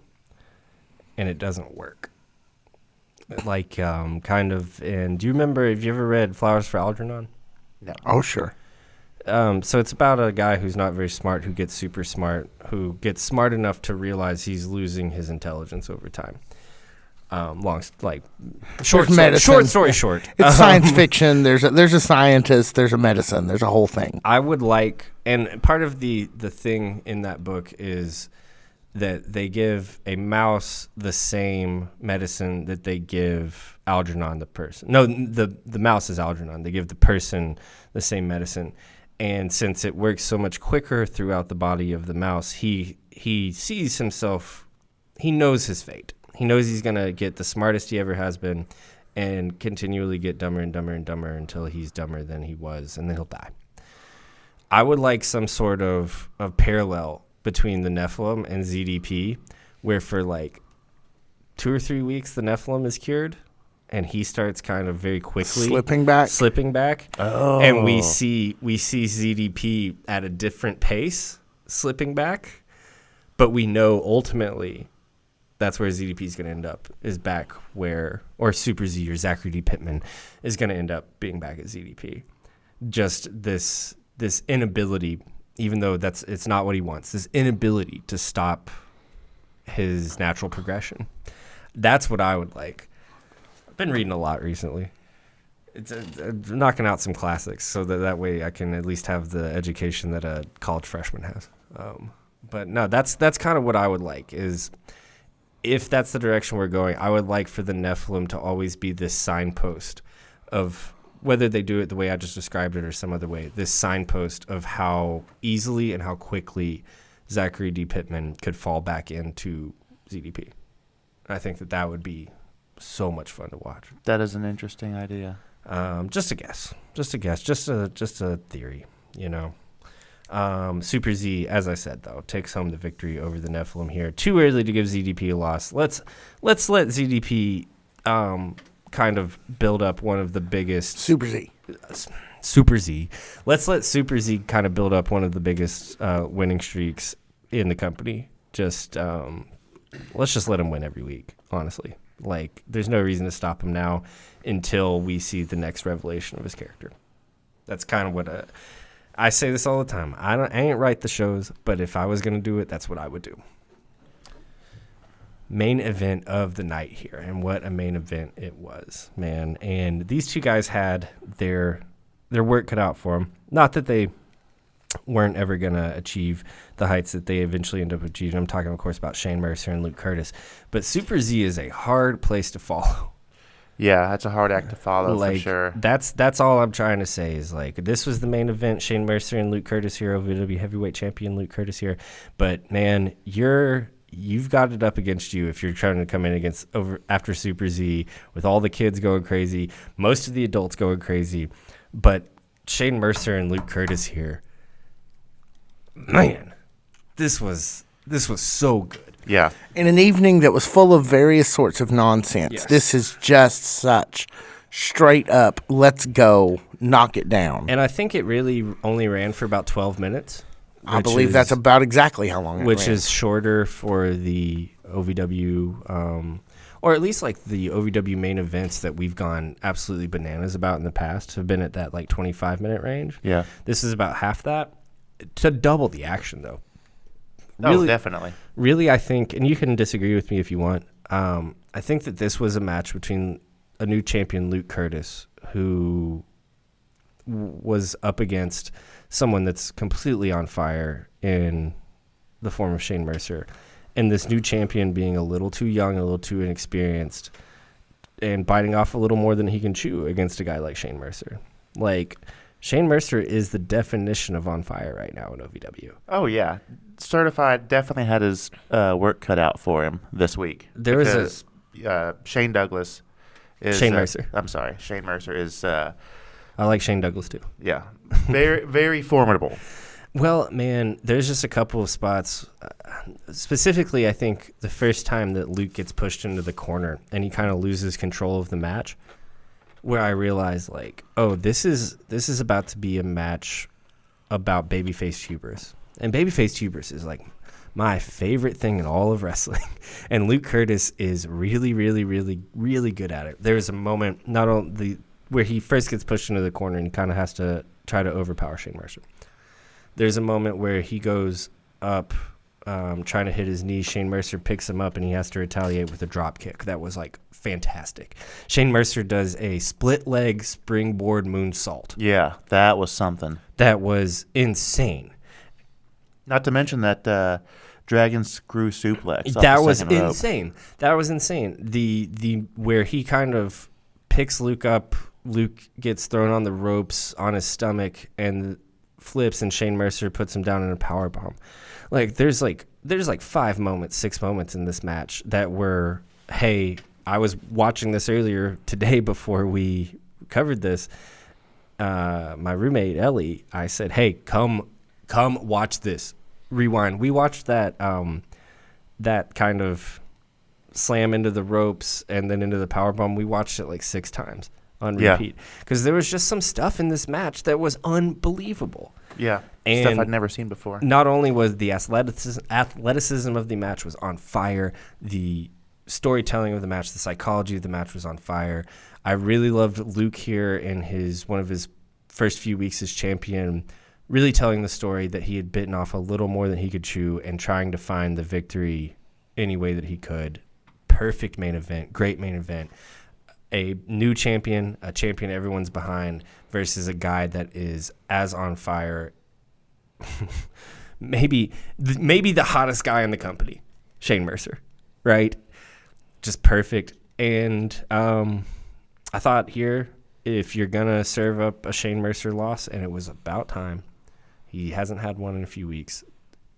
Speaker 1: and it doesn't work. Like, kind of, and do you remember, have you ever read Flowers for Algernon?
Speaker 2: No.
Speaker 3: Oh, sure.
Speaker 1: So it's about a guy who's not very smart, who gets super smart, who gets smart enough to realize he's losing his intelligence over time. Short story short.
Speaker 3: It's science fiction. There's a scientist. There's a medicine. There's a whole thing.
Speaker 1: I would like, and part of the thing in that book is that they give a mouse the same medicine that they give Algernon, the person. No, the mouse is Algernon. They give the person the same medicine. And since it works so much quicker throughout the body of the mouse, he sees himself, he knows his fate. He knows he's going to get the smartest he ever has been and continually get dumber and dumber and dumber until he's dumber than he was, and then he'll die. I would like some sort of parallel between the Nephilim and ZDP, where for like 2 or 3 weeks the Nephilim is cured, and he starts kind of very quickly
Speaker 3: slipping back.
Speaker 1: Oh. And we see ZDP at a different pace slipping back, but we know ultimately that's where ZDP is going to end up, is back where, or Super Z or Zachary D. Pittman is going to end up being back at ZDP. Just this inability, even though it's not what he wants, this inability to stop his natural progression. That's what I would like. I've been reading a lot recently. It's knocking out some classics so that way I can at least have the education that a college freshman has. But no, that's kind of what I would like is, if that's the direction we're going, I would like for the Nephilim to always be this signpost of, whether they do it the way I just described it or some other way, this signpost of how easily and how quickly Zachary D. Pittman could fall back into ZDP. I think that would be so much fun to watch.
Speaker 2: That is an interesting idea.
Speaker 1: Just a guess, just a theory, you know. Super Z, as I said, though, takes home the victory over the Nephilim here. Too early to give ZDP a loss. Let's let ZDP kind of build up one of the biggest
Speaker 3: Super Z.
Speaker 1: Let's let Super Z kind of build up one of the biggest winning streaks in the company. Let's just let him win every week, honestly. Like, there's no reason to stop him now until we see the next revelation of his character. That's kind of what I say this all the time. I ain't write the shows, but if I was going to do it, that's what I would do. Main event of the night here, and what a main event it was, man. And these two guys had their work cut out for them. Not that they weren't ever going to achieve the heights that they eventually end up achieving. I'm talking, of course, about Shane Mercer and Luke Curtis. But Super Z is a hard place to follow.
Speaker 2: Yeah, that's a hard act to follow, for sure.
Speaker 1: That's all I'm trying to say is, like, this was the main event. Shane Mercer and Luke Curtis here, OVW heavyweight champion Luke Curtis here. But man, you've got it up against you if you're trying to come in after Super Z with all the kids going crazy, most of the adults going crazy. But Shane Mercer and Luke Curtis here, man, this was so good.
Speaker 2: Yeah.
Speaker 3: In an evening that was full of various sorts of nonsense.
Speaker 1: Yes.
Speaker 3: This is just such straight up, let's go, knock it down.
Speaker 1: And I think it really only ran for about 12 minutes.
Speaker 3: I believe that's about exactly how long it
Speaker 1: which
Speaker 3: ran.
Speaker 1: is shorter for the OVW, or at least like the OVW main events that we've gone absolutely bananas about in the past have been at that like 25-minute range.
Speaker 2: Yeah.
Speaker 1: This is about half that, to double the action though.
Speaker 2: Really, definitely.
Speaker 1: Really, I think, and you can disagree with me if you want, I think that this was a match between a new champion, Luke Curtis, who was up against someone that's completely on fire in the form of Shane Mercer. And this new champion being a little too young, a little too inexperienced, and biting off a little more than he can chew against a guy like Shane Mercer. Like, Shane Mercer is the definition of on fire right now in OVW.
Speaker 2: Oh, yeah. Certified definitely had his work cut out for him this week. Shane Douglas is...
Speaker 1: Shane Mercer.
Speaker 2: I'm sorry. Shane Mercer is...
Speaker 1: I like Shane Douglas, too.
Speaker 2: Yeah. Very, very formidable.
Speaker 1: Well, man, there's just a couple of spots. Specifically, I think the first time that Luke gets pushed into the corner and he kind of loses control of the match, where I realized, like, oh, this is about to be a match about babyface hubris. And babyface hubris is, like, my favorite thing in all of wrestling. And Luke Curtis is really, really, really, really good at it. There's a moment where he first gets pushed into the corner and he kind of has to try to overpower Shane Mercer. There's a moment where he goes up trying to hit his knee. Shane Mercer picks him up, and he has to retaliate with a drop kick. That was, like, fantastic. Shane Mercer does a split-leg springboard moonsault.
Speaker 2: Yeah, that was something.
Speaker 1: That was insane.
Speaker 2: Not to mention that dragon screw suplex.
Speaker 1: That was insane. That was insane. The where he kind of picks Luke up. Luke gets thrown on the ropes on his stomach and flips, and Shane Mercer puts him down in a powerbomb. Like there's 6 moments in this match that were, hey, I was watching this earlier today before we covered this. My roommate Ellie, I said, hey, come watch this. Rewind. We watched that kind of slam into the ropes and then into the powerbomb. We watched it like 6 times on repeat because there was just some stuff in this match that was unbelievable.
Speaker 2: Yeah,
Speaker 1: and
Speaker 2: stuff I'd never seen before.
Speaker 1: Not only was the athleticism of the match was on fire, the storytelling of the match, the psychology of the match was on fire. I really loved Luke here in one of his first few weeks as champion, really telling the story that he had bitten off a little more than he could chew and trying to find the victory any way that he could. Perfect main event, great main event. A new champion, a champion everyone's behind, versus a guy that is as on fire, maybe the hottest guy in the company, Shane Mercer, right? Just perfect. And I thought here, if you're going to serve up a Shane Mercer loss, and it was about time, he hasn't had one in a few weeks,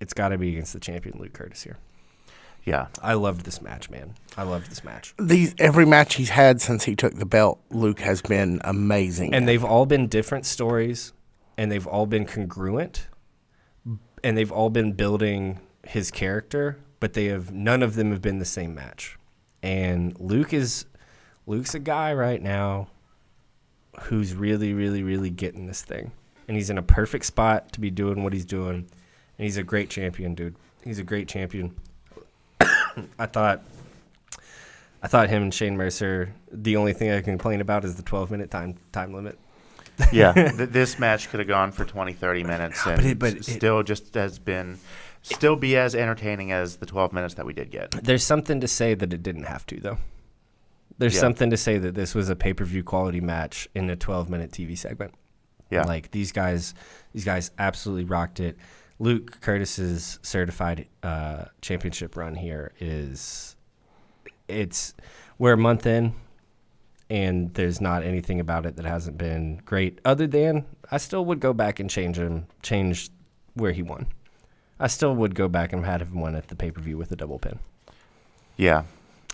Speaker 1: it's got to be against the champion Luke Curtis here.
Speaker 2: Yeah.
Speaker 1: I loved this match, man. I loved this match.
Speaker 3: Every match he's had since he took the belt, Luke has been amazing.
Speaker 1: And they've all been different stories, and they've all been congruent, and they've all been building his character, but none of them have been the same match. And Luke's a guy right now who's really, really, really getting this thing. And he's in a perfect spot to be doing what he's doing. And he's a great champion, dude. He's a great champion. I thought him and Shane Mercer, the only thing I can complain about is the 12-minute time limit.
Speaker 2: Yeah, this match could have gone for 20, 30 minutes and still be as entertaining as the 12 minutes that we did get.
Speaker 1: There's something to say that it didn't have to, though. There's something to say that this was a pay-per-view quality match in a 12-minute TV segment.
Speaker 2: Yeah.
Speaker 1: Like, these guys absolutely rocked it. Luke Curtis's certified championship run here we're a month in, and there's not anything about it that hasn't been great, other than I still would go back and change where he won. I still would go back and have him win at the pay-per-view with a double pin.
Speaker 2: Yeah,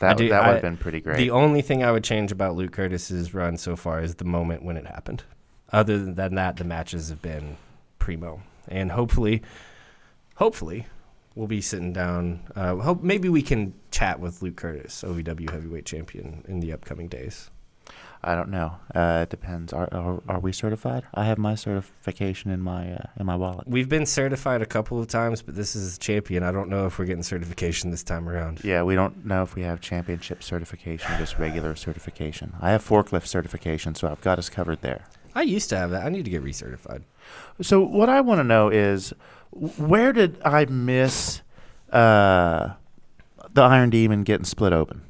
Speaker 2: that would have been pretty great.
Speaker 1: The only thing I would change about Luke Curtis's run so far is the moment when it happened. Other than that, the matches have been primo. And hopefully, we'll be sitting down. Maybe we can chat with Luke Curtis, OVW heavyweight champion, in the upcoming days.
Speaker 2: I don't know. It depends. Are we certified? I have my certification in my wallet.
Speaker 1: We've been certified a couple of times, but this is champion. I don't know if we're getting certification this time around.
Speaker 2: Yeah, we don't know if we have championship certification, just regular certification. I have forklift certification, so I've got us covered there.
Speaker 1: I used to have that. I need to get recertified.
Speaker 2: So what I want to know is, where did I miss the Iron Demon getting split open?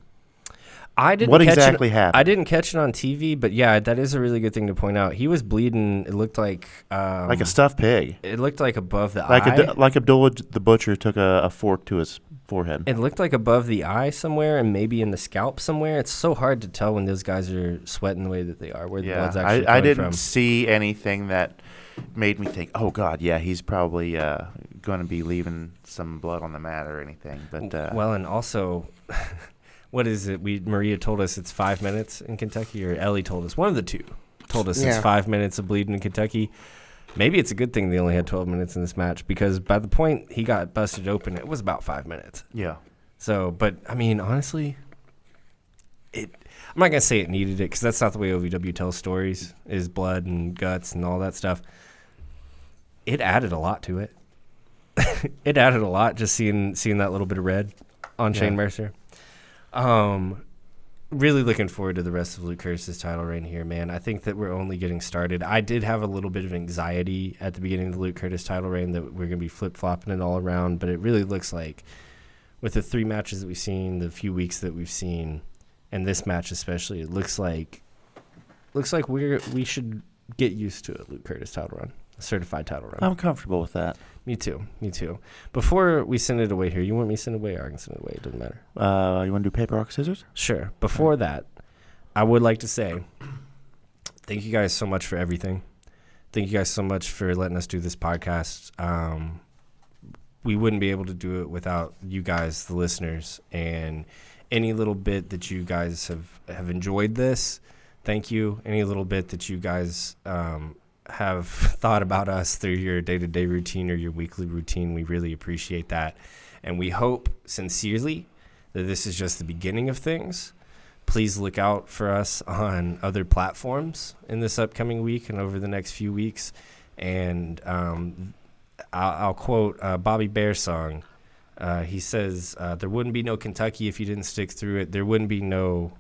Speaker 1: I didn't.
Speaker 2: What
Speaker 1: catch
Speaker 2: exactly
Speaker 1: it,
Speaker 2: happened?
Speaker 1: I didn't catch it on TV, but yeah, that is a really good thing to point out. He was bleeding. It looked like
Speaker 2: a stuffed pig.
Speaker 1: It looked like above the eye.
Speaker 2: Like Abdullah the Butcher took a fork to his forehead.
Speaker 1: It looked like above the eye somewhere, and maybe in the scalp somewhere. It's so hard to tell when those guys are sweating the way that they are, where the blood's actually
Speaker 2: I
Speaker 1: coming
Speaker 2: didn't
Speaker 1: from.
Speaker 2: see anything that made me think, oh God, yeah, he's probably going to be leaving some blood on the mat or anything. But
Speaker 1: well, and also. What is it? Maria told us it's 5 minutes in Kentucky, or Ellie told us. One of the two told us it's 5 minutes of bleeding in Kentucky. Maybe it's a good thing they only had 12 minutes in this match, because by the point he got busted open, it was about 5 minutes.
Speaker 2: Yeah.
Speaker 1: So, but I mean, honestly, I'm not gonna say it needed it, because that's not the way OVW tells stories. Is blood and guts and all that stuff. It added a lot to it. It added a lot just seeing that little bit of red on Shane Mercer. Really looking forward to the rest of Luke Curtis's title reign here, man. I think that we're only getting started. I did have a little bit of anxiety at the beginning of the Luke Curtis title reign that we're going to be flip-flopping it all around, but it really looks like with the 3 matches that we've seen, the few weeks that we've seen, and this match especially, it looks like we should get used to a Luke Curtis title run, a certified title run.
Speaker 2: I'm comfortable with that.
Speaker 1: Me too. Before we send it away here, you want me to send it away or I can send it away? It doesn't matter.
Speaker 2: You want to do paper, rock, scissors?
Speaker 1: Sure. Before that, I would like to say thank you guys so much for everything. Thank you guys so much for letting us do this podcast. We wouldn't be able to do it without you guys, the listeners, and any little bit that you guys have enjoyed this. Thank you. Any little bit that you guys have thought about us through your day-to-day routine or your weekly routine, we really appreciate that. And we hope sincerely that this is just the beginning of things. Please look out for us on other platforms in this upcoming week and over the next few weeks. And I'll quote Bobby Bear's song. He says, there wouldn't be no Kentucky if you didn't stick through it. There wouldn't be no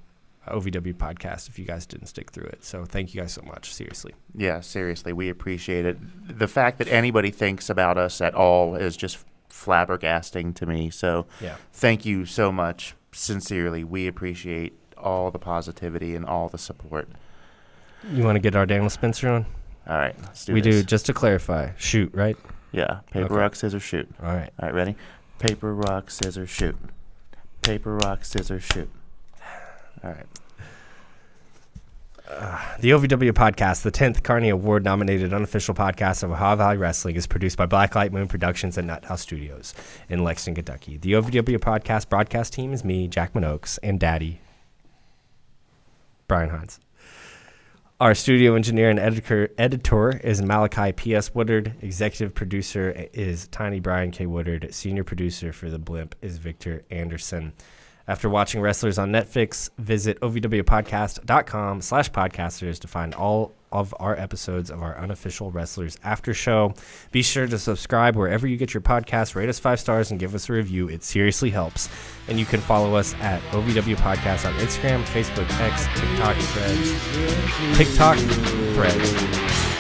Speaker 1: OVW podcast if you guys didn't stick through it. So thank you guys so much. Seriously.
Speaker 2: Yeah, seriously. We appreciate it. The fact that anybody thinks about us at all is just flabbergasting to me. So thank you so much. Sincerely, we appreciate all the positivity and all the support.
Speaker 1: You want to get our Daniel Spencer on?
Speaker 2: All right, let's do
Speaker 1: this. We do, just to clarify, shoot, right?
Speaker 2: Yeah, paper, rock, scissors, shoot.
Speaker 1: All right,
Speaker 2: ready? Paper, rock, scissors, shoot. Paper, rock, scissors, shoot. All right.
Speaker 1: The OVW podcast, the 10th Carney Award-nominated unofficial podcast of Ohio Valley Wrestling, is produced by Blacklight Moon Productions and Nut House Studios in Lexington, Kentucky. The OVW podcast broadcast team is me, Jack Minogues, and Daddy, Brian Hines. Our studio engineer and editor is Malachi P.S. Woodard. Executive producer is Tiny Brian K. Woodard. Senior producer for The Blimp is Victor Anderson. After watching Wrestlers on Netflix, visit ovwpodcast.com/podcasters to find all of our episodes of our unofficial Wrestlers After Show. Be sure to subscribe wherever you get your podcast, rate us 5 stars, and give us a review. It seriously helps. And you can follow us at OVW Podcast on Instagram, Facebook, X, TikTok, Threads.